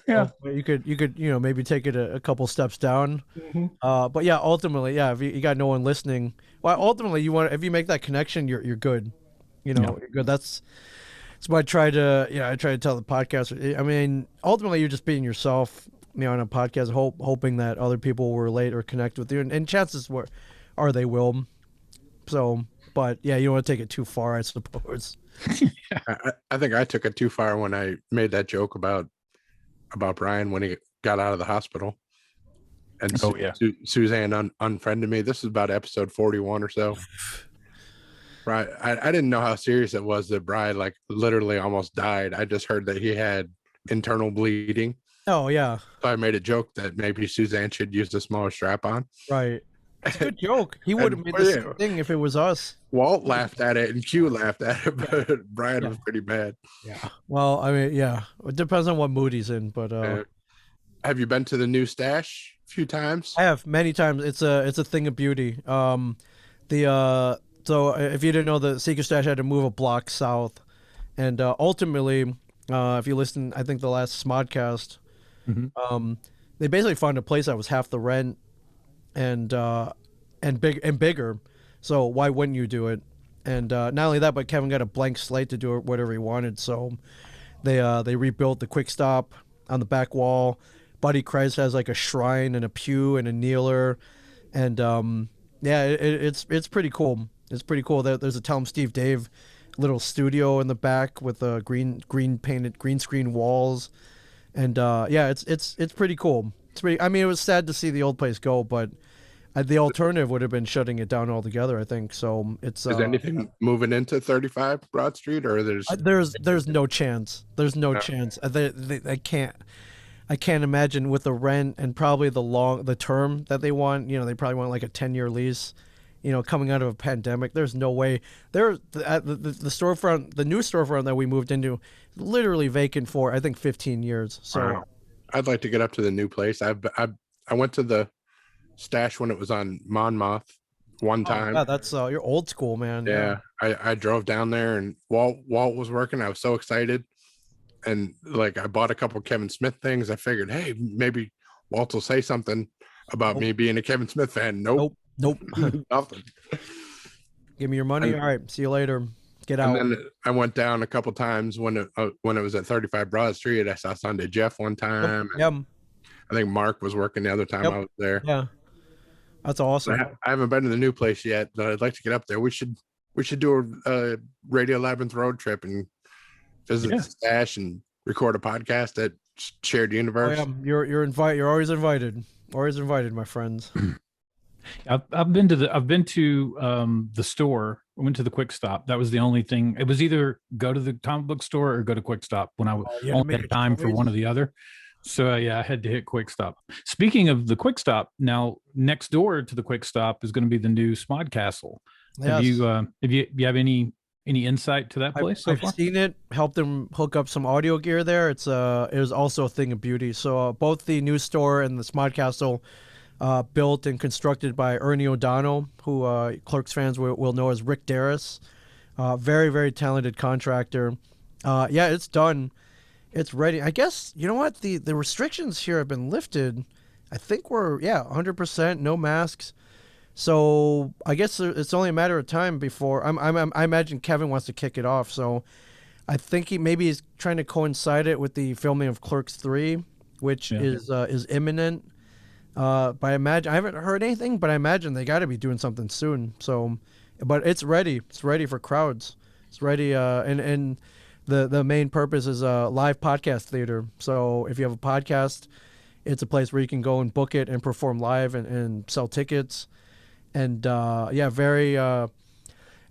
you could, maybe take it a couple steps down. Mm-hmm. But yeah, ultimately, if you got no one listening, well, ultimately if you make that connection, you're good. You're good. That's what I try to tell the podcast. I mean, ultimately you're just being yourself, on a podcast, hoping that other people will relate or connect with you, and chances are they will. So, but yeah, you don't want to take it too far, I suppose. I think I took it too far when I made that joke about Bryan when he got out of the hospital, and Suzanne unfriended me. This is about episode 41 or so. Right, I didn't know how serious it was that Bryan literally almost died. I just heard that he had internal bleeding. Oh yeah. So I made a joke that maybe Suzanne should use the smaller strap on. Right. It's a good joke. He would have made the same thing if it was us. Walt laughed at it and Q laughed at it, but Bryan was pretty bad. Yeah. Well, I mean, it depends on what mood he's in, but have you been to the new stash a few times? I have many times. It's a thing of beauty. So if you didn't know, the Secret Stash had to move a block south, and ultimately, if you listen, I think the last Smodcast, they basically found a place that was half the rent and bigger. So why wouldn't you do it? And not only that, but Kevin got a blank slate to do whatever he wanted. So they rebuilt the quick stop on the back wall. Buddy Christ has a shrine and a pew and a kneeler, and it's pretty cool. It's pretty cool. There's a Tell 'em Steve Dave little studio in the back with green painted green screen walls, and it's pretty cool. It's pretty. I mean, it was sad to see the old place go, but The alternative would have been shutting it down altogether, I think. So it's Is anything moving into 35 Broad Street, or there's no chance. There's no chance. I can't imagine with the rent and probably the term that they want. You know, they probably want like a 10-year lease. You know, coming out of a pandemic, there's no way. The storefront, the new storefront that we moved into, literally vacant for I think 15 years. So wow. I'd like to get up to the new place. I went to the stash when it was on Monmouth one time. Yeah, that's you're old school, man. Yeah. I drove down there and Walt was working. I was so excited, and like I bought a couple Kevin Smith things. I figured, hey, maybe Walt will say something about me being a Kevin Smith fan. Nope. Nothing. Give me your money. All right, see you later. Get out. And then I went down a couple times when it was at 35 Broad Street. I saw Sunday Jeff one time. Yep. I think Mark was working the other time I was there. Yeah, that's awesome. I haven't been to the new place yet, but I'd like to get up there. We should do a Radio Labyrinth road trip and visit the stash and record a podcast at Shared Universe. Oh, yeah. You're always invited. Always invited, my friends. I've been to the store. I went to the Quick Stop. That was the only thing. It was either go to the comic book store or go to Quick Stop when I only had time for one or the other. So I had to hit Quick Stop. Speaking of the Quick Stop, now next door to the Quick Stop is going to be the new Smod Castle. Yes. Have you have any insight to that place? I've seen it. Helped them hook up some audio gear there. It was also a thing of beauty. So both the new store and the Smod Castle. Built and constructed by Ernie O'Donnell, who Clerks fans will know as Rick Darris. Very, very talented contractor. Yeah, it's done. It's ready. I guess, you know what? The restrictions here have been lifted. I think we're, 100%, no masks. So I guess it's only a matter of time before. I imagine Kevin wants to kick it off. So I think he's trying to coincide it with the filming of Clerks 3, which is imminent. But I haven't heard anything, but I imagine they got to be doing something soon. So, but it's ready. It's ready for crowds. It's ready. And the main purpose is a live podcast theater. So if you have a podcast, it's a place where you can go and book it and perform live and sell tickets. And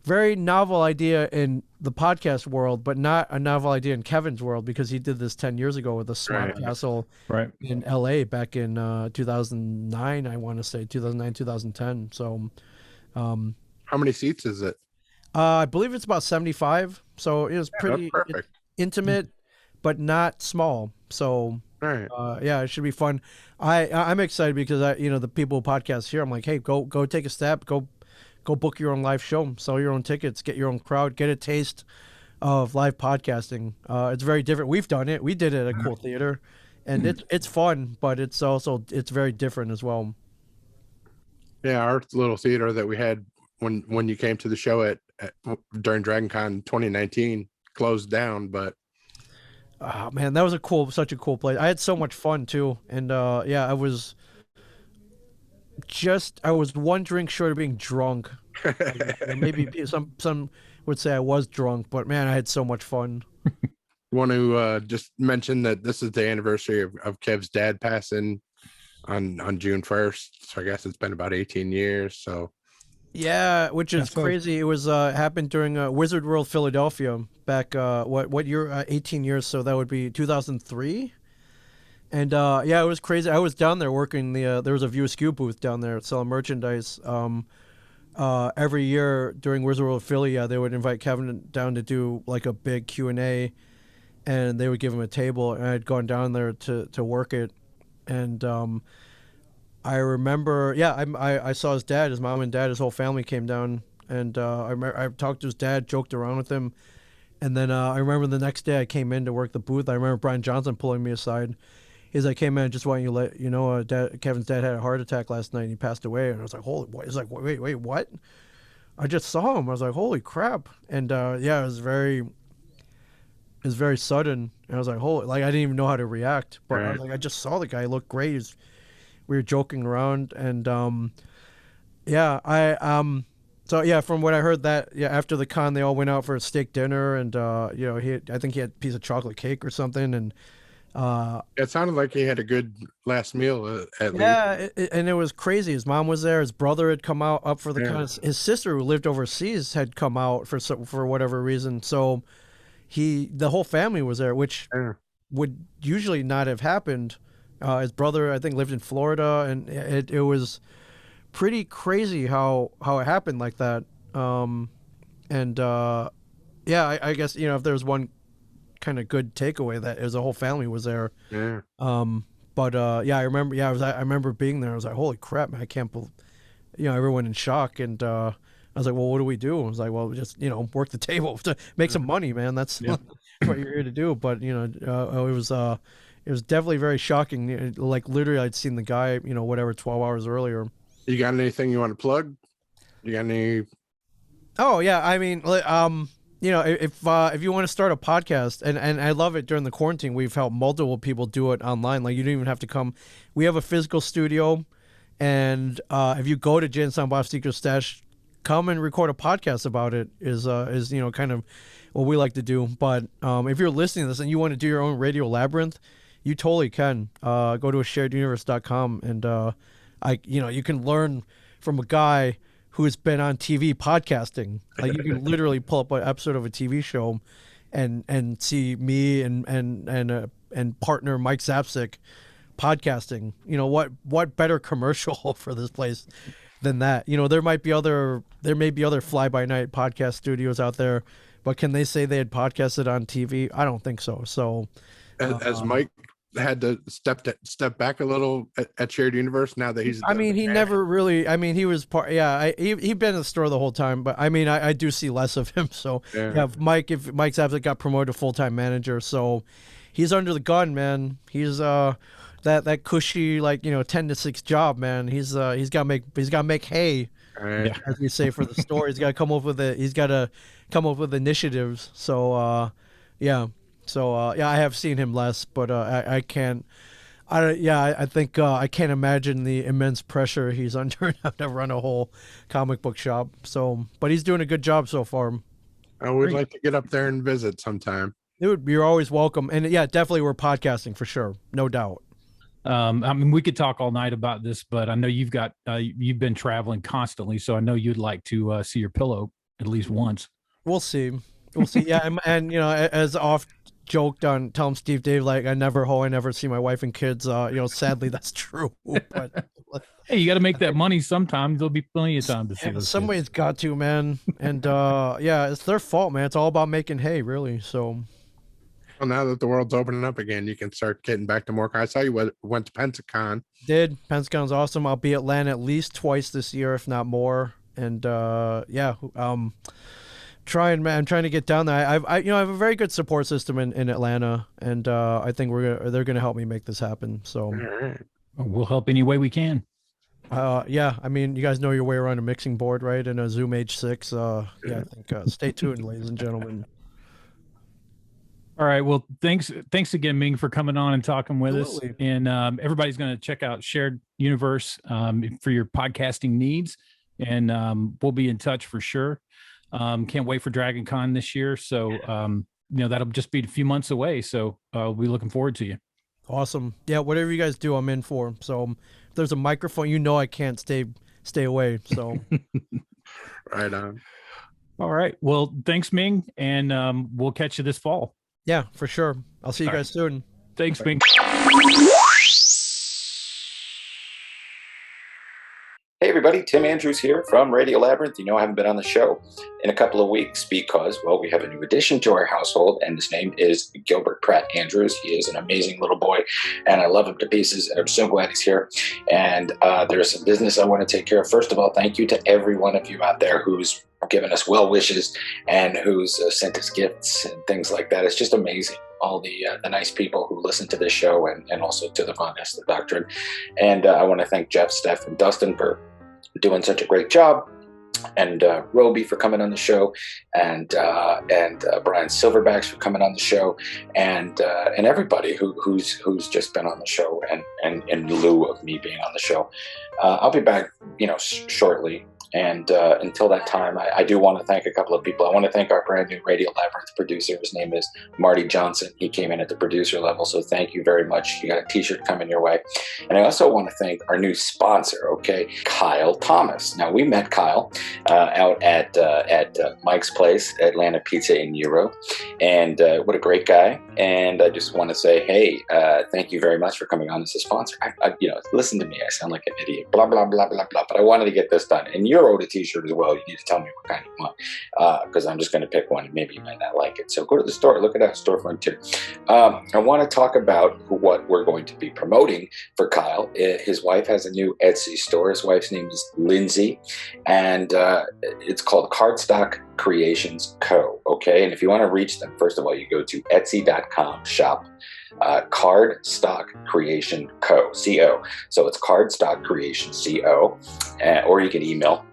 very novel idea in the podcast world, but not a novel idea in Kevin's world, because he did this 10 years ago with the Smod Castle in LA back in 2009, I want to say 2009, 2010. So how many seats is it? I believe it's about 75. So it was pretty intimate, but not small. So it should be fun. I'm excited because the people who podcast here, I'm like, hey, go take a step, go book your own live show, sell your own tickets, get your own crowd, get a taste of live podcasting. It's very different. We've done it. We did it at a cool theater, and it's fun, but it's very different as well. Yeah, our little theater that we had when you came to the show during DragonCon 2019 closed down, but oh man, that was such a cool place. I had so much fun too, and I was one drink short of being drunk. Maybe some would say I was drunk, but man, I had so much fun. Want to just mention that this is the anniversary of Kev's dad passing on June 1st. So I guess it's been about 18 years. So yeah, which is crazy. It was happened during Wizard World Philadelphia back what year? 18 years. So that would be 2003. And it was crazy. I was down there working there was a View Askew booth down there selling merchandise. Every year during Wizard World Philly, they would invite Kevin down to do like a big Q&A, and they would give him a table, and I'd gone down there to work it. And I remember, I saw his dad, his mom and dad, his whole family came down, and I talked to his dad, joked around with him. And then I remember the next day I came in to work the booth. I remember Bryan Johnson pulling me aside. He's like, hey man, just want you to let you know, Kevin's dad had a heart attack last night and he passed away. And I was like, holy, what? He's like, wait, what? I just saw him. I was like, holy crap. And it was very sudden. And I was like, holy, like I didn't even know how to react. But I was like, I just saw the guy, he looked great. We were joking around, and from what I heard, that after the con they all went out for a steak dinner, and I think he had a piece of chocolate cake or something, and It sounded like he had a good last meal at least. Yeah, and it was crazy. His mom was there. His brother had come out up for the Yeah. his sister who lived overseas had come out for whatever reason. So the whole family was there, which Yeah. would usually not have happened. His brother, I think, lived in Florida, and it was pretty crazy how it happened like that. Yeah, I guess if there's one kind of good takeaway that is the whole family was there. Yeah. Yeah, I remember. Yeah, I remember being there. I was like, holy crap, man! I can't believe. Everyone in shock, and I was like, well, what do we do? I was like, well, just work the table to make some money, man. That's what you're here to do. But it was definitely very shocking. Like literally, I'd seen the guy, 12 hours earlier. You got anything you want to plug? You got any? Oh yeah, I mean, if you want to start a podcast, and I love it during the quarantine, we've helped multiple people do it online. Like you don't even have to come. We have a physical studio, and if you go to Jay and Silent Bob's Secret Stash, come and record a podcast about it. Is kind of what we like to do. But if you're listening to this and you want to do your own Radio Labyrinth, you totally can. Go to ASharedUniverse.com, and you can learn from a guy who has been on TV podcasting. Like you can literally pull up an episode of a TV show and see me and partner Mike Zapsik podcasting. What better commercial for this place than that? There may be other fly by night podcast studios out there, but can they say they had podcasted on TV? I don't think so. So As Mike had to step back a little at Shared Universe now that he's. He never really. He was part. Yeah, he'd been in the store the whole time, but I do see less of him. So if Mike's actually got promoted to full-time manager, so he's under the gun, man. He's that cushy 10 to 6 job, man. He's got to make hay, as we say for the store. He's got to come up with initiatives. So yeah. So I have seen him less, but I can't. I think I can't imagine the immense pressure he's under to run a whole comic book shop. So, but he's doing a good job so far. I would like to get up there and visit sometime. You're always welcome, and yeah, definitely we're podcasting for sure, no doubt. We could talk all night about this, but I know you've been traveling constantly, so I know you'd like to see your pillow at least once. We'll see. Yeah, and as oft joked on Tell Him Steve Dave, like I never see my wife and kids. Sadly that's true. But hey, you got to make that money sometime. There'll be plenty of time to see those somebody's kids. got to, man. And it's their fault, man. It's all about making hay, really. So well, now that the world's opening up again, you can start getting back to more. I saw you went to Pensacon. Pensacon's awesome. I'll be at Atlanta at least twice this year, if not more. And I'm trying to get down there. I have a very good support system in Atlanta, and I think they're gonna help me make this happen. So we'll help any way we can. Yeah, you guys know your way around a mixing board, right? And a Zoom H6. I think stay tuned, ladies and gentlemen. All right. Well, thanks again, Ming, for coming on and talking with Absolutely. us. And everybody's going to check out Shared Universe for your podcasting needs, and we'll be in touch for sure. Can't wait for Dragon Con this year. So, that'll just be a few months away. So we'll be looking forward to you. Awesome. Yeah. Whatever you guys do, I'm in for. So if there's a microphone, I can't stay away. So right on. All right. Well, thanks, Ming. And we'll catch you this fall. Yeah, for sure. I'll see you guys soon. Thanks, Ming. Hey everybody, Tim Andrews here from Radio Labyrinth. I haven't been on the show in a couple of weeks because, we have a new addition to our household, and his name is Gilbert Pratt Andrews. He is an amazing little boy, and I love him to pieces, and I'm so glad he's here. And there's some business I want to take care of. First of all, thank you to every one of you out there who's given us well wishes and who's sent us gifts and things like that. It's just amazing. All the nice people who listen to this show and also to the podcast, The Doctrine. And I want to thank Jeff, Steph, and Dustin for doing such a great job, and Robey for coming on the show, and Bryan Silverbacks for coming on the show, and everybody who's just been on the show and in lieu of me being on the show. I'll be back, shortly. And until that time, I do want to thank a couple of people. I want to thank our brand new Radio Labyrinth producer. His name is Marty Johnson. He came in at the producer level, so thank you very much. You got a t-shirt coming your way. And I also want to thank our new sponsor, Kyle Thomas. Now, we met Kyle out at Mike's Place, Atlanta Pizza in Euro. And what a great guy. And I just want to say, hey, thank you very much for coming on as a sponsor. Listen to me. I sound like an idiot, blah, blah, blah, blah, blah. But I wanted to get this done. And you're owed a t-shirt as well. You need to tell me what kind you want, because I'm just going to pick one and maybe you might not like it. So go to the store, look at that storefront too. I want to talk about what we're going to be promoting for Kyle. His wife has a new Etsy store. His wife's name is Lindsay, and it's called CardstockCreationCo. Okay, and if you want to reach them, first of all, you go to Etsy.com shop. Cardstock Creation Co. So it's Cardstock Creation Co. Or you can email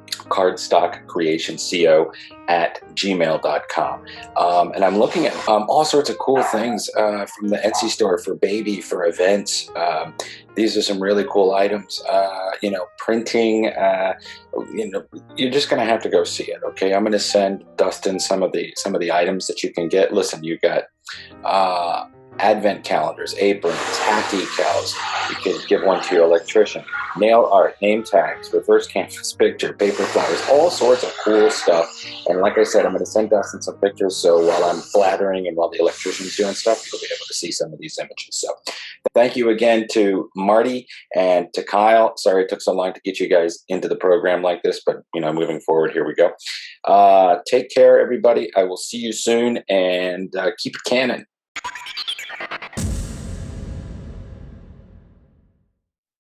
cardstockcreationco@gmail.com. And I'm looking at all sorts of cool things from the Etsy store for baby, for events. These are some really cool items. Printing. You're just going to have to go see it. Okay, I'm going to send Dustin some of the items that you can get. Listen, you got advent calendars, aprons, hat decals. You can give one to your electrician. Nail art, name tags, reverse canvas picture, paper flowers, all sorts of cool stuff. And like I said, I'm going to send Dustin some pictures, so while I'm blathering and while the electrician's doing stuff, you'll be able to see some of these images. So thank you again to Marty and to Kyle. Sorry it took so long to get you guys into the program like this, but moving forward, here we go. Take care, everybody. I will see you soon, and keep it canon.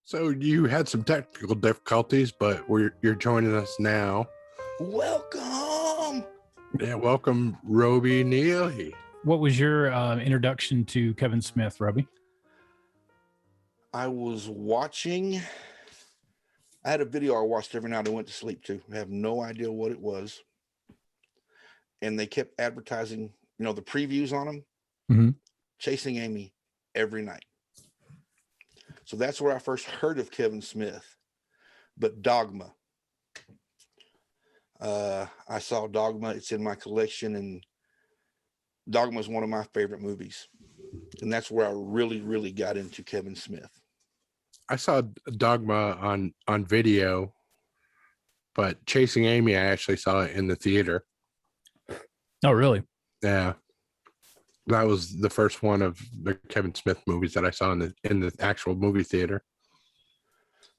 So you had some technical difficulties, but you're joining us now. Welcome. Yeah, welcome, Robey Neeley. What was your introduction to Kevin Smith, Robey? I was watching. I had a video I watched every night I went to sleep to. I have no idea what it was. And they kept advertising, the previews on them. Mm-hmm. Chasing Amy every night. So that's where I first heard of Kevin Smith. But Dogma. I saw Dogma. It's in my collection, and Dogma is one of my favorite movies. And that's where I really, really got into Kevin Smith. I saw Dogma on video, but Chasing Amy, I actually saw it in the theater. Oh, really? Yeah. That was the first one of the Kevin Smith movies that I saw in the actual movie theater.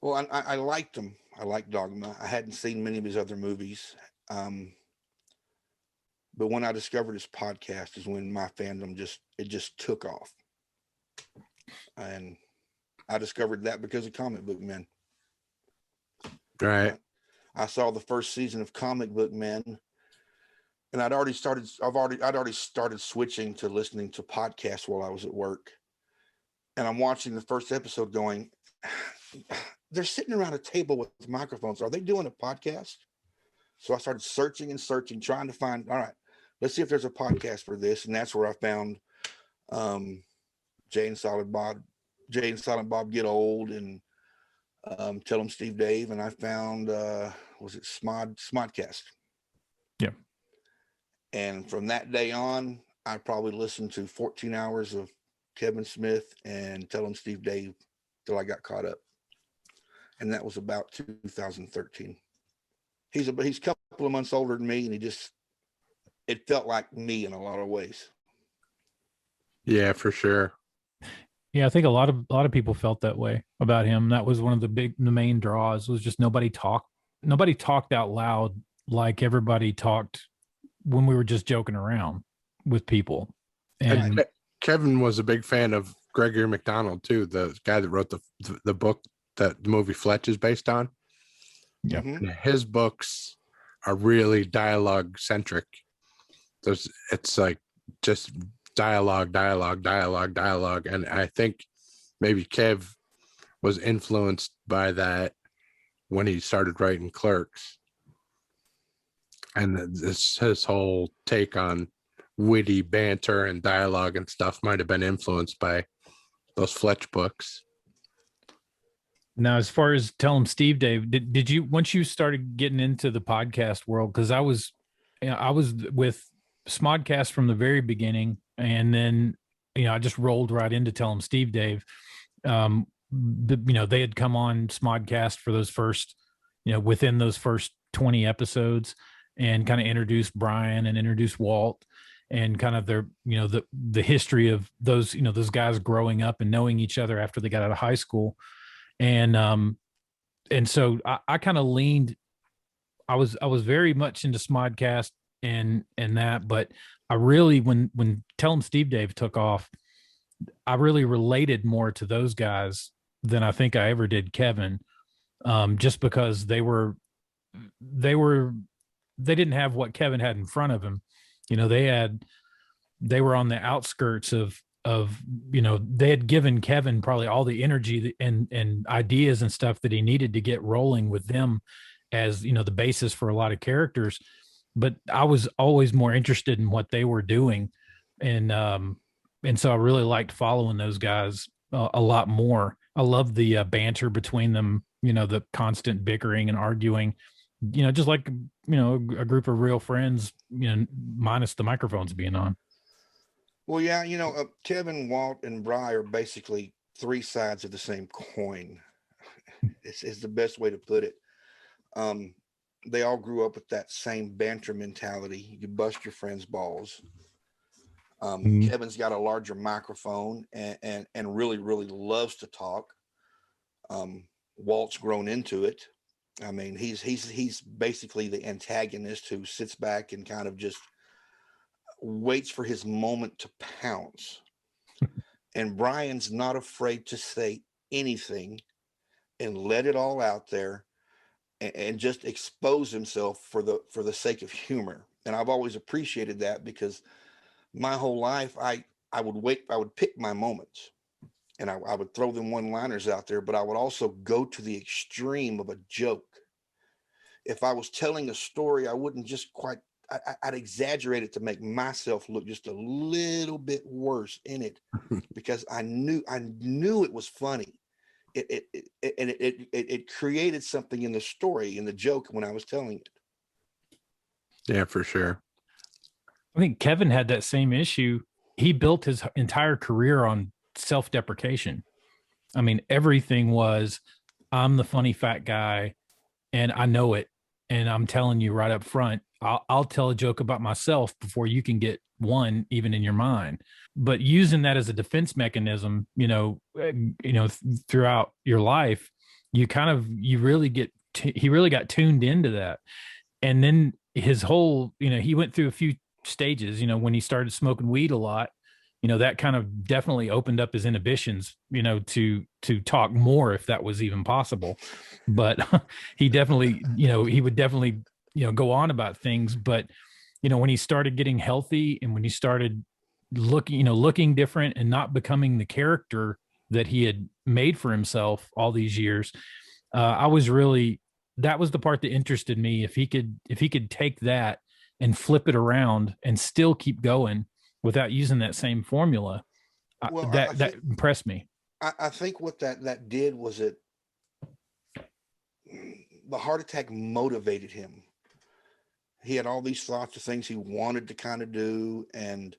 Well, I liked him. I liked Dogma. I hadn't seen many of his other movies. But when I discovered his podcast is when my fandom just took off. And I discovered that because of Comic Book Men. Right. I saw the first season of Comic Book Men. And I'd already started switching to listening to podcasts while I was at work. And I'm watching the first episode going, they're sitting around a table with microphones. Are they doing a podcast? So I started searching, trying to find, all right, let's see if there's a podcast for this. And that's where I found Jay and Silent Bob Get Old, and Tell 'em Steve Dave. And I found, was it Smodcast? Yeah. And from that day on, I probably listened to 14 hours of Kevin Smith and Tell 'em Steve Dave till I got caught up. And that was about 2013. He's a couple of months older than me, and it felt like me in a lot of ways. Yeah, for sure. Yeah, I think a lot of people felt that way about him. That was one of the main draws, was just nobody talked out loud like everybody talked when we were just joking around with people. And Kevin was a big fan of Gregory McDonald too, the guy that wrote the book that the movie Fletch is based on. Yeah. Mm-hmm. His books are really dialogue centric. It's like just dialogue. And I think maybe Kev was influenced by that when he started writing Clerks. And his whole take on witty banter and dialogue and stuff might have been influenced by those Fletch books. Now, as far as Tell 'em Steve Dave, did you, once you started getting into the podcast world, because I was with Smodcast from the very beginning, and then I just rolled right into Tell 'em Steve Dave. They had come on Smodcast for those first, within those first 20 episodes, and kind of introduced Bryan and introduced Walt, and kind of their, the history of those, those guys growing up and knowing each other after they got out of high school. And so I kind of leaned, I was very much into Smodcast and that, but I really, when Tell 'em Steve Dave took off, I really related more to those guys than I think I ever did Kevin, just because they didn't have what Kevin had in front of him. They were on the outskirts of they had given Kevin probably all the energy and ideas and stuff that he needed to get rolling with them as, the basis for a lot of characters. But I was always more interested in what they were doing. And so I really liked following those guys a lot more. I love the banter between them, the constant bickering and arguing, just like, a group of real friends, minus the microphones being on. Well, yeah, Kevin, Walt, and Bryan are basically three sides of the same coin. It's the best way to put it. They all grew up with that same banter mentality. You bust your friends' balls. Kevin's got a larger microphone and really, really loves to talk. Walt's grown into it. I mean, he's basically the antagonist who sits back and kind of just waits for his moment to pounce. And Bryan's not afraid to say anything and let it all out there and just expose himself for the sake of humor. And I've always appreciated that, because my whole life I would pick my moments, and I would throw them one-liners out there, but I would also go to the extreme of a joke. If I was telling a story, I wouldn't just quite, I'd exaggerate it to make myself look just a little bit worse in it, because I knew it was funny. It created something in the story, in the joke, when I was telling it. Yeah, for sure. I think Kevin had that same issue. He built his entire career on self-deprecation. I mean, everything was, I'm the funny fat guy and I know it. And I'm telling you right up front, I'll tell a joke about myself before you can get one even in your mind. But using that as a defense mechanism, throughout your life, he really got tuned into that. And then his whole, he went through a few stages, when he started smoking weed a lot, that kind of definitely opened up his inhibitions, to talk more, if that was even possible. But he definitely, he would definitely, go on about things. But, when he started getting healthy and when he started looking different and not becoming the character that he had made for himself all these years, that was the part that interested me. If he could take that and flip it around and still keep going without using that same formula, well, that impressed me. I think what that did was the heart attack motivated him. He had all these thoughts of things he wanted to kind of do, and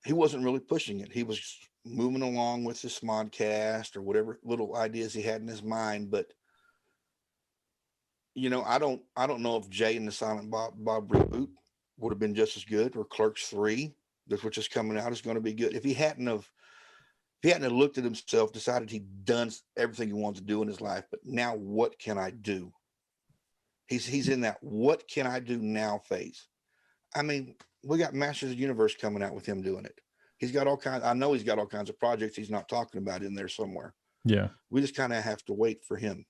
he wasn't really pushing it. He was moving along with his Smodcast or whatever little ideas he had in his mind. But I don't know if Jay and the Silent Bob reboot would have been just as good, or Clerks 3, which is coming out, is going to be good. If he hadn't looked at himself, decided he'd done everything he wanted to do in his life, but now what can I do? He's in that what can I do now phase. I mean, we got Masters of the Universe coming out with him doing it. I know he's got all kinds of projects he's not talking about in there somewhere. Yeah. We just kind of have to wait for him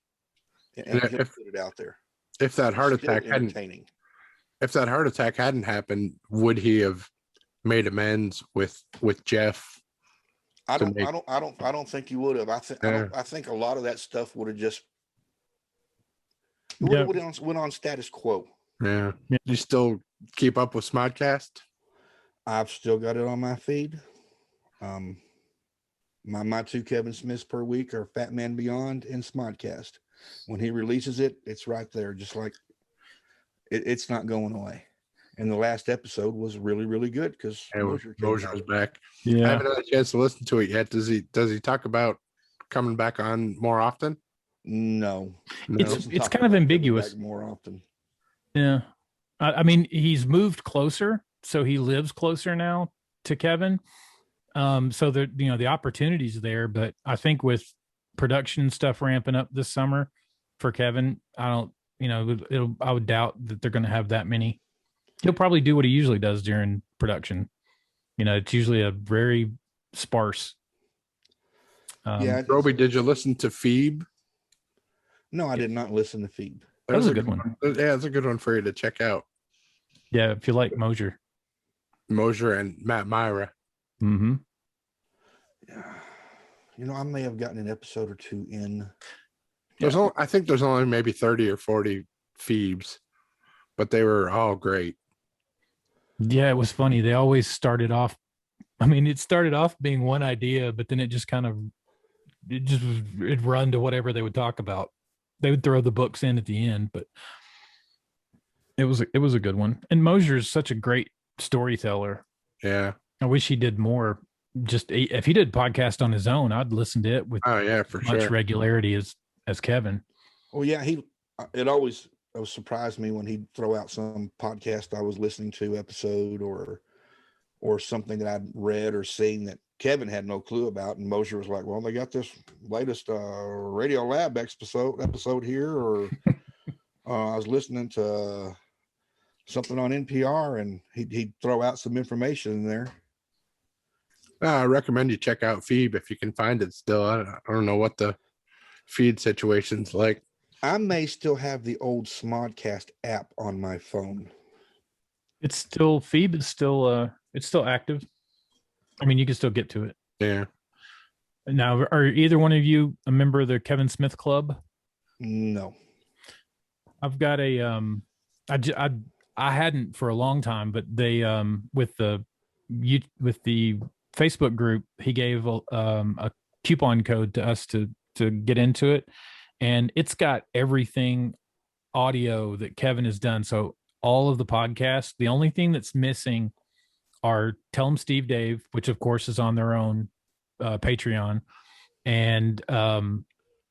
and he'll put it out there. If that heart attack hadn't happened, would he have made amends with Jeff? I don't think he would have. I think a lot of that stuff would have just went on status quo. Yeah. You still keep up with Smodcast? I've still got it on my feed. my two Kevin Smiths per week are Fat Man Beyond and Smodcast. When he releases it, it's right there, just like it's not going away. And the last episode was really, really good because Mosier was back. Yeah. I haven't had a chance to listen to it yet. Does he talk about coming back on more often? No. It's kind of ambiguous. More often. Yeah. I mean, he's moved closer, so he lives closer now to Kevin. So the opportunity's there, but I think with production stuff ramping up this summer for Kevin, I would doubt that they're going to have that many. He'll probably do what he usually does during production. It's usually a very sparse. Robey, did you listen to FEAB? No, I did not listen to FEAB. That was a good one. Yeah, it's a good one for you to check out. Yeah, if you like Mosier and Matt Myra. Mm-hmm. Yeah. I may have gotten an episode or two in. I think there's only maybe 30 or 40 FEABs, but they were all great. Yeah, it was funny. They always started off. I mean, it started off being one idea, but then it'd run to whatever they would talk about. They would throw the books in at the end, but it was a good one. And Mosier's such a great storyteller. Yeah, I wish he did more. Just if he did podcast on his own, I'd listen to it with much regularity as Kevin. Well, yeah, it always surprised me when he'd throw out some podcast I was listening to episode or something that I'd read or seen that Kevin had no clue about, and Mosier was like, well, they got this latest Radio Lab episode here, or I was listening to something on NPR, and he'd throw out some information in there. I recommend you check out FEAB if you can find it still. I don't know what the feed situation's like. I may still have the old Smodcast app on my phone. It's still FEAB is still it's still active. I mean, you can still get to it. Yeah. Now, are either one of you a member of the Kevin Smith Club? No. I've got a I hadn't for a long time, but they with the Facebook group, he gave a coupon code to us to get into it, and it's got everything audio that Kevin has done. So all of the podcasts, the only thing that's missing are Tell 'em Steve Dave, which of course is on their own Patreon, and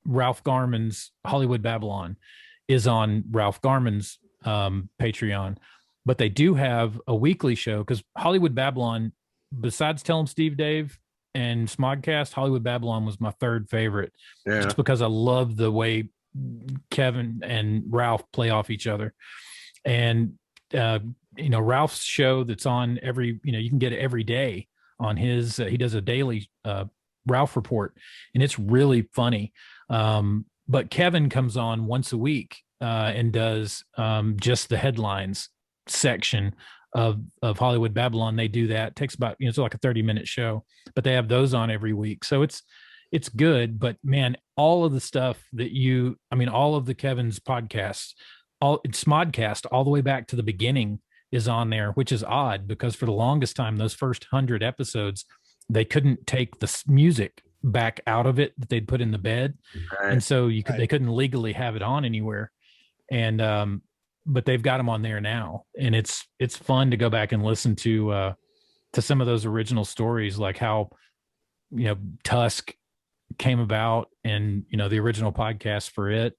Ralph Garman's Hollywood Babylon is on Ralph Garman's Patreon. But they do have a weekly show, because Hollywood Babylon, besides Tell 'em Steve Dave and Smodcast, Hollywood Babylon was my third favorite. Yeah. Just because I love the way Kevin and Ralph play off each other. And Ralph's show that's on you can get it every day on his he does a daily Ralph report, and it's really funny. But Kevin comes on once a week and does just the headlines section of Hollywood Babylon. They do that. It takes about it's like a 30-minute show, but they have those on every week. So it's good. But man, all of the stuff all of the Kevin's podcasts, it's Smodcast all the way back to the beginning is on there, which is odd because for the longest time, those first 100 episodes, they couldn't take the music back out of it that they'd put in the bed. Right. And so they couldn't legally have it on anywhere. And, but they've got them on there now. And it's fun to go back and listen to some of those original stories, like how, Tusk came about and, the original podcast for it,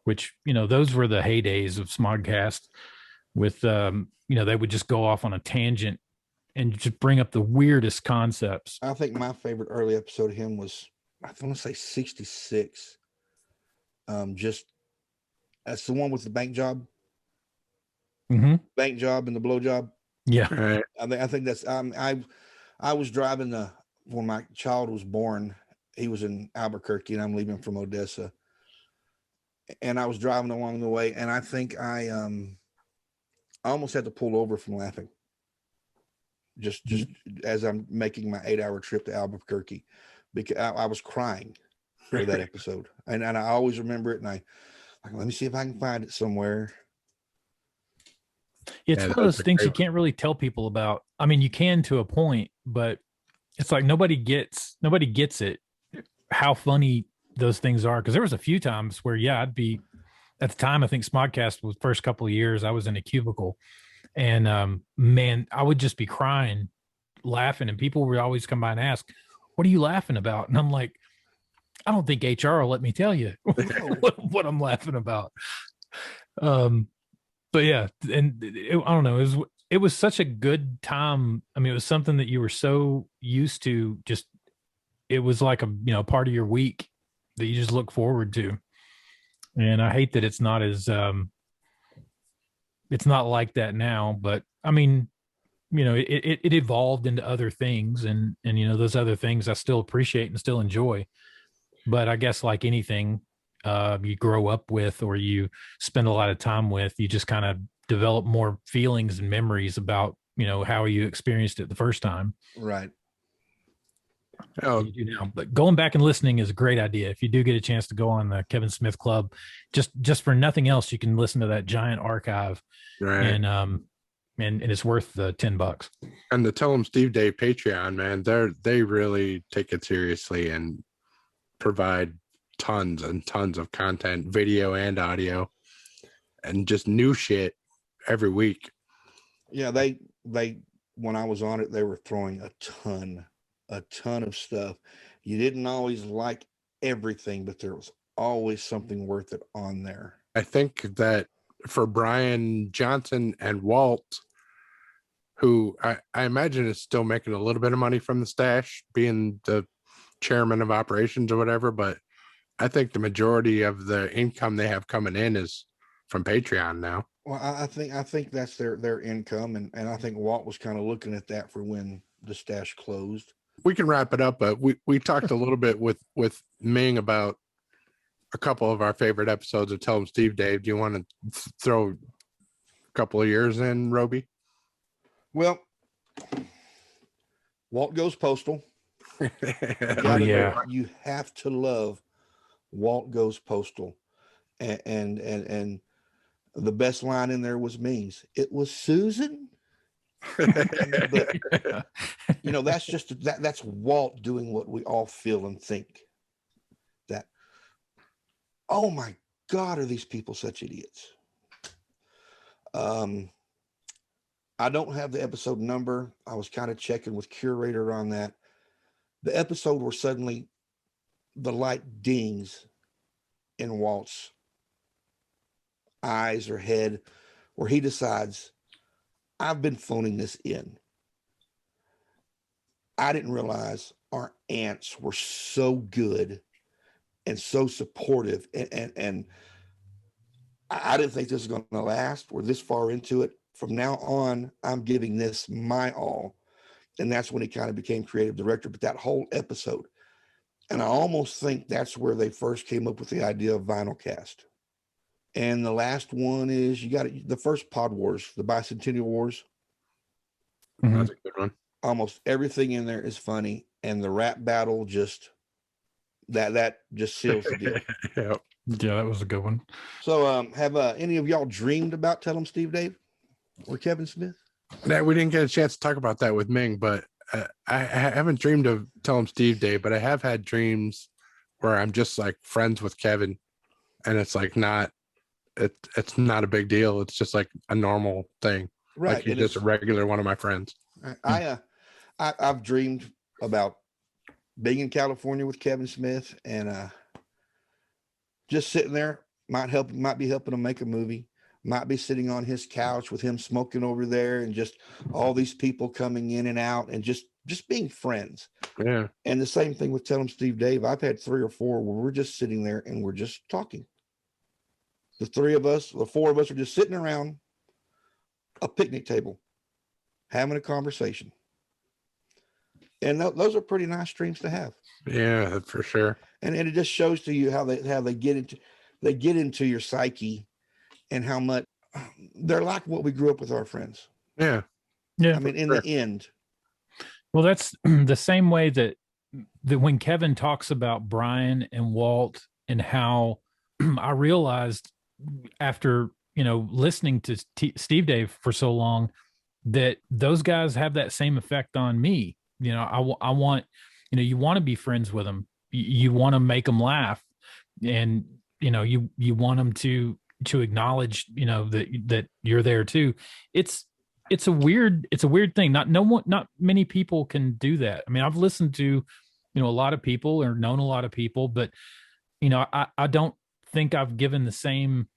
which, those were the heydays of Smodcast with, they would just go off on a tangent and just bring up the weirdest concepts. I think my favorite early episode of him was, I want to say 66. That's the one with the bank job. Mm-hmm. Bank job and the blow job. Yeah. Right. I think that's, I was driving when my child was born, he was in Albuquerque and I'm leaving from Odessa. And I was driving along the way, and I think I almost had to pull over from laughing. Just as I'm making my 8-hour trip to Albuquerque, because I was crying for that episode, and I always remember it. And let me see if I can find it somewhere. It's one of those things you can't really tell people about. I mean, you can to a point, but it's like nobody gets it how funny those things are. Because there was a few times where I'd be, at the time I think Smodcast was first couple of years I was in a cubicle, and man, I would just be crying laughing, and people would always come by and ask, what are you laughing about? And I'm like, I don't think HR will let me tell you what I'm laughing about. But yeah, and I don't know, it was such a good time. I mean, it was something that you were so used to, just it was like a part of your week that you just look forward to. And I hate that it's not as it's not like that now, but I mean, it evolved into other things, and those other things I still appreciate and still enjoy. But I guess like anything you grow up with or you spend a lot of time with, you just kind of develop more feelings and memories about how you experienced it the first time. Right. Oh, you do now. But going back and listening is a great idea. If you do get a chance to go on the Kevin Smith Club, just for nothing else, you can listen to that giant archive, right? And it's worth the $10. And the Tell 'em Steve Day Patreon, man, they really take it seriously and provide tons and tons of content, video and audio, and just new shit every week. Yeah, they when I was on it, they were throwing a ton of stuff. You didn't always like everything, but there was always something worth it on there. I think that for Bryan Johnson and Walt, who I imagine is still making a little bit of money from the stash, being the chairman of operations or whatever, but I think the majority of the income they have coming in is from Patreon now. Well, I think that's their income, and I think Walt was kind of looking at that for when the stash closed. We can wrap it up, but we talked a little bit with Ming about a couple of our favorite episodes of Tell 'em Steve Dave. Do you want to throw a couple of yours in, Robey? Well, Walt Goes Postal. You have to love Walt Goes Postal, and the best line in there was Ming's. It was Susan. But, that's just that's Walt doing what we all feel and think. That, oh my God, are these people such idiots? I don't have the episode number. I was kind of checking with Curator on that. The episode where suddenly the light dings in Walt's eyes or head, where he decides, I've been phoning this in. I didn't realize our aunts were so good and so supportive. And I didn't think this was going to last. We're this far into it. From now on, I'm giving this my all. And that's when he kind of became creative director. But that whole episode, and I almost think that's where they first came up with the idea of vinyl cast. And the last one is the first Pod Wars, the Bicentennial Wars. Mm-hmm. That's a good one. Almost everything in there is funny, and the rap battle just seals the deal. Yeah, that was a good one. So, have any of y'all dreamed about Tell 'em Steve Dave or Kevin Smith? Yeah, we didn't get a chance to talk about that with Ming, but I haven't dreamed of Tell 'em Steve Dave, but I have had dreams where I'm just like friends with Kevin, and it's like it's not a big deal. It's just like a normal thing. Right. Like you're just a regular one of my friends. I've dreamed about being in California with Kevin Smith and just sitting there, might be helping him make a movie, might be sitting on his couch with him smoking over there, and just all these people coming in and out and just being friends. Yeah. And the same thing with Tell 'em Steve Dave. I've had 3 or 4 where we're just sitting there and we're just talking. The 4 of us are just sitting around a picnic table, having a conversation. And those are pretty nice dreams to have. Yeah, for sure. And it just shows to you how they get into your psyche, and how much they're like what we grew up with our friends. Yeah. Yeah. I mean, in the end. Well, that's the same way that when Kevin talks about Bryan and Walt, and how I realized after, listening to Steve Dave for so long, that those guys have that same effect on me. I want, you want to be friends with them. You want to make them laugh, and you want them to acknowledge, that you're there too. It's a weird thing. Not many people can do that. I mean, I've listened to, a lot of people or known a lot of people, but I don't think I've given the same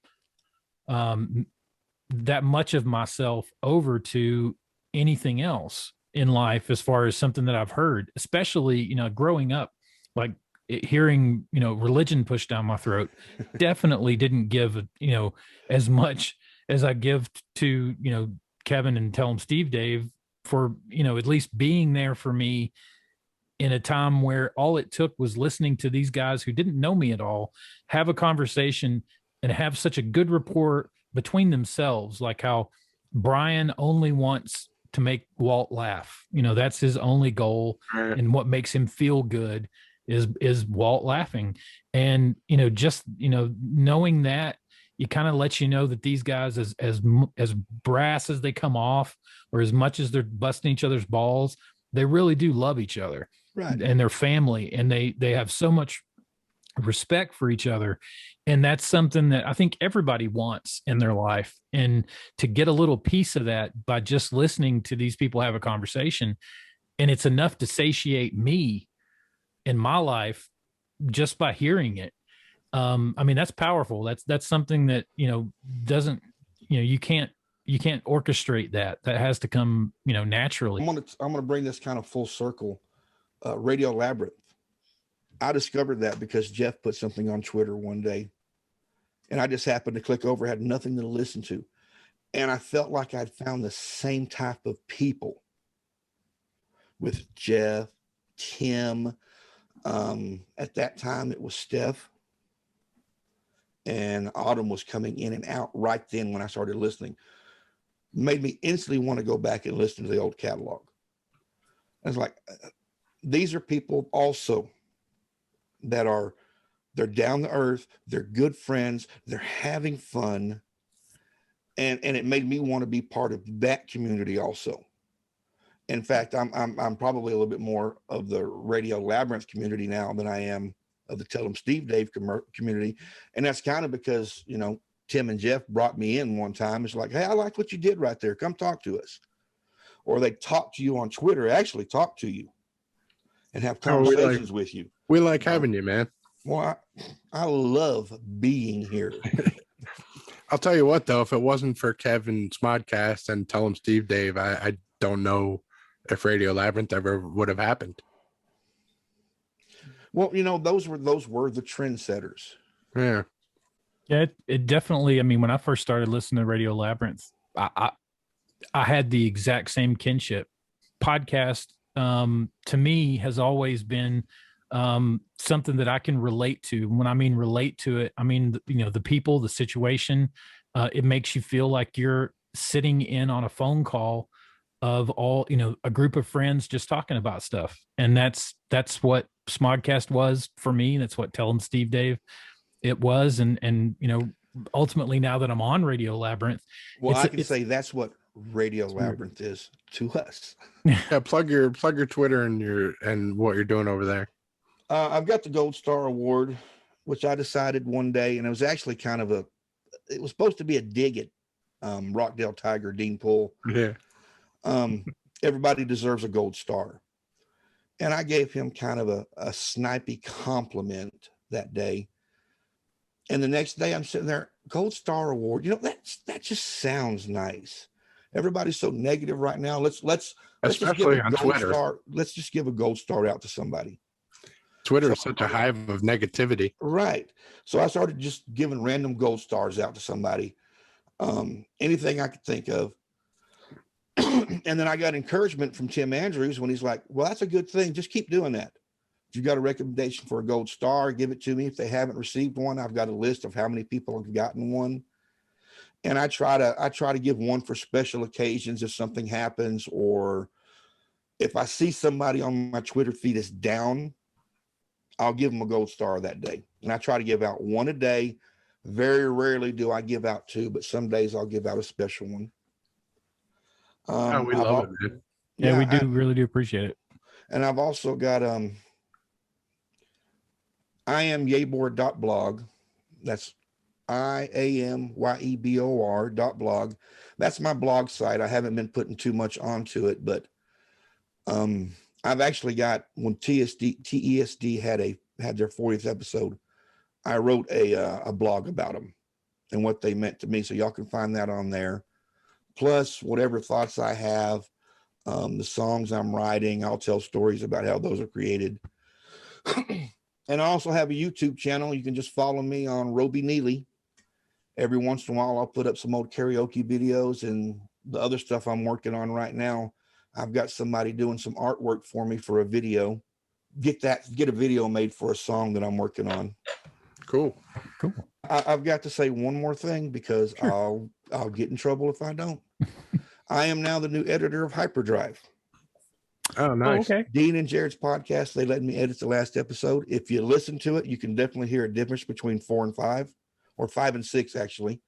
that much of myself over to anything else in life, as far as something that I've heard, especially, growing up, like hearing, religion pushed down my throat, definitely didn't give, as much as I give to, Kevin and Tell 'em Steve Dave, for, at least being there for me in a time where all it took was listening to these guys who didn't know me at all have a conversation and have such a good rapport between themselves. Like how Bryan only wants to make Walt laugh. That's his only goal. And what makes him feel good is Walt laughing. And, just, knowing that, it kind of lets you know that these guys, as brass as they come off, or as much as they're busting each other's balls, they really do love each other. Right. And their family, and they have so much respect for each other. And that's something that I think everybody wants in their life. And to get a little piece of that by just listening to these people have a conversation, and it's enough to satiate me in my life just by hearing it. I mean, that's powerful. That's something that, doesn't, you can't orchestrate that. That has to come, naturally. I'm going to bring this kind of full circle. Radio Labyrinth. I discovered that because Jeff put something on Twitter one day, and I just happened to click over, had nothing to listen to. And I felt like I'd found the same type of people with Jeff, Tim. At that time, it was Steph. And Autumn was coming in and out right then when I started listening. Made me instantly want to go back and listen to the old catalog. I was like, these are people also that they're down to earth, they're good friends, they're having fun. And it made me want to be part of that community also. In fact, I'm probably a little bit more of the Radio Labyrinth community now than I am of the Tell 'em Steve Dave community. And that's kind of because, Tim and Jeff brought me in one time. It's like, hey, I liked what you did right there. Come talk to us. Or they talk to you on Twitter, actually talk to you and have conversations with you. We like having you, man. Well, I love being here. I'll tell you what, though, if it wasn't for Kevin's Smodcast and Tell 'em Steve Dave, I don't know if Radio Labyrinth ever would have happened. Well, those were the trendsetters. Yeah. Yeah, it definitely, I mean, when I first started listening to Radio Labyrinth, I had the exact same kinship. Podcast, to me, has always been something that I can relate to. When I mean relate to it, I mean, the people, the situation. It makes you feel like you're sitting in on a phone call of all, a group of friends just talking about stuff. And that's what Smodcast was for me. That's what Tell 'em Steve Dave it was. And ultimately, now that I'm on Radio Labyrinth, well, I can say that's what Radio Labyrinth is to us. Yeah, plug your Twitter and what you're doing over there. I've got the Gold Star Award, which I decided one day, and it was actually kind of it was supposed to be a dig at Rockdale Tiger, Dean Poole. Yeah. Everybody deserves a gold star. And I gave him kind of a snipey compliment that day. And the next day I'm sitting there, Gold Star Award. That just sounds nice. Everybody's so negative right now. Let's especially on Twitter. Let's just give a gold star out to somebody. Twitter is such a hive of negativity. Right. So I started just giving random gold stars out to somebody. Anything I could think of. And then I got encouragement from Tim Andrews when he's like, well, that's a good thing. Just keep doing that. If you've got a recommendation for a gold star, give it to me. If they haven't received one, I've got a list of how many people have gotten one. And I try to give one for special occasions if something happens, or if I see somebody on my Twitter feed is down, I'll give them a gold star that day. And I try to give out one a day. Very rarely do I give out two, but some days I'll give out a special one. We love it, man. Yeah, we really do appreciate it. And I've also got iamyebor.blog. That's IAMYEBOR.blog. That's my blog site. I haven't been putting too much onto it, but I've actually got, when TESD had their 40th episode, I wrote a blog about them and what they meant to me. So y'all can find that on there. Plus whatever thoughts I have, the songs I'm writing, I'll tell stories about how those are created. And I also have a YouTube channel. You can just follow me on Robey Neeley. Every once in a while, I'll put up some old karaoke videos and the other stuff I'm working on right now. I've got somebody doing some artwork for me for a video. Get a video made for a song that I'm working on. Cool. I've got to say one more thing, because sure, I'll get in trouble if I don't. I am now the new editor of Hyperdrive. Oh, nice. Oh, okay. Dean and Jared's podcast, they let me edit the last episode. If you listen to it, you can definitely hear a difference between 4 and 5, or 5 and 6, actually.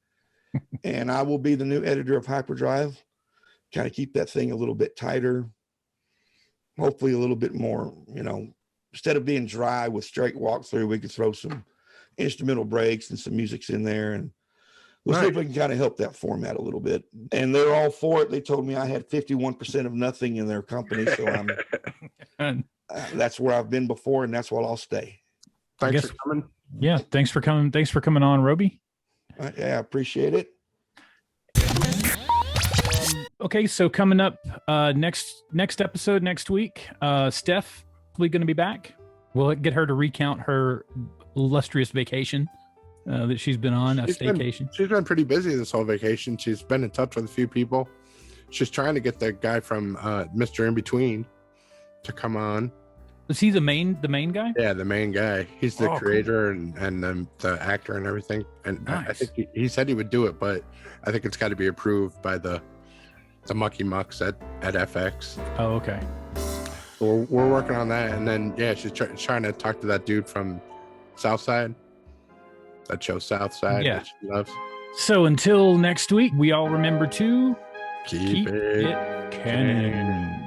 And I will be the new editor of Hyperdrive. Kind of keep that thing a little bit tighter. Hopefully a little bit more, instead of being dry with straight walkthrough, we could throw some instrumental breaks and some music's in there. And we'll see if we can kind of help that format a little bit. And they're all for it. They told me I had 51% of nothing in their company. So that's where I've been before, and that's where I'll stay. Thanks for coming. Yeah. Thanks for coming. Thanks for coming on, Robey. Yeah, I appreciate it. Okay. So coming up next episode next week, Steph is going to be back. We'll get her to recount her illustrious vacation that she's been on, a staycation. She's been pretty busy this whole vacation. She's been in touch with a few people. She's trying to get the guy from Mr. In Between to come on. Is he the main guy? Yeah, the main guy. He's the creator and the actor and everything. And nice. I think he said he would do it, but I think it's got to be approved by the Mucky Mucks at FX. Oh, okay. We're working on that. And then, yeah, she's trying to talk to that dude from Southside. That show Southside. Yeah. That she loves. So until next week, we all remember to keep it canon.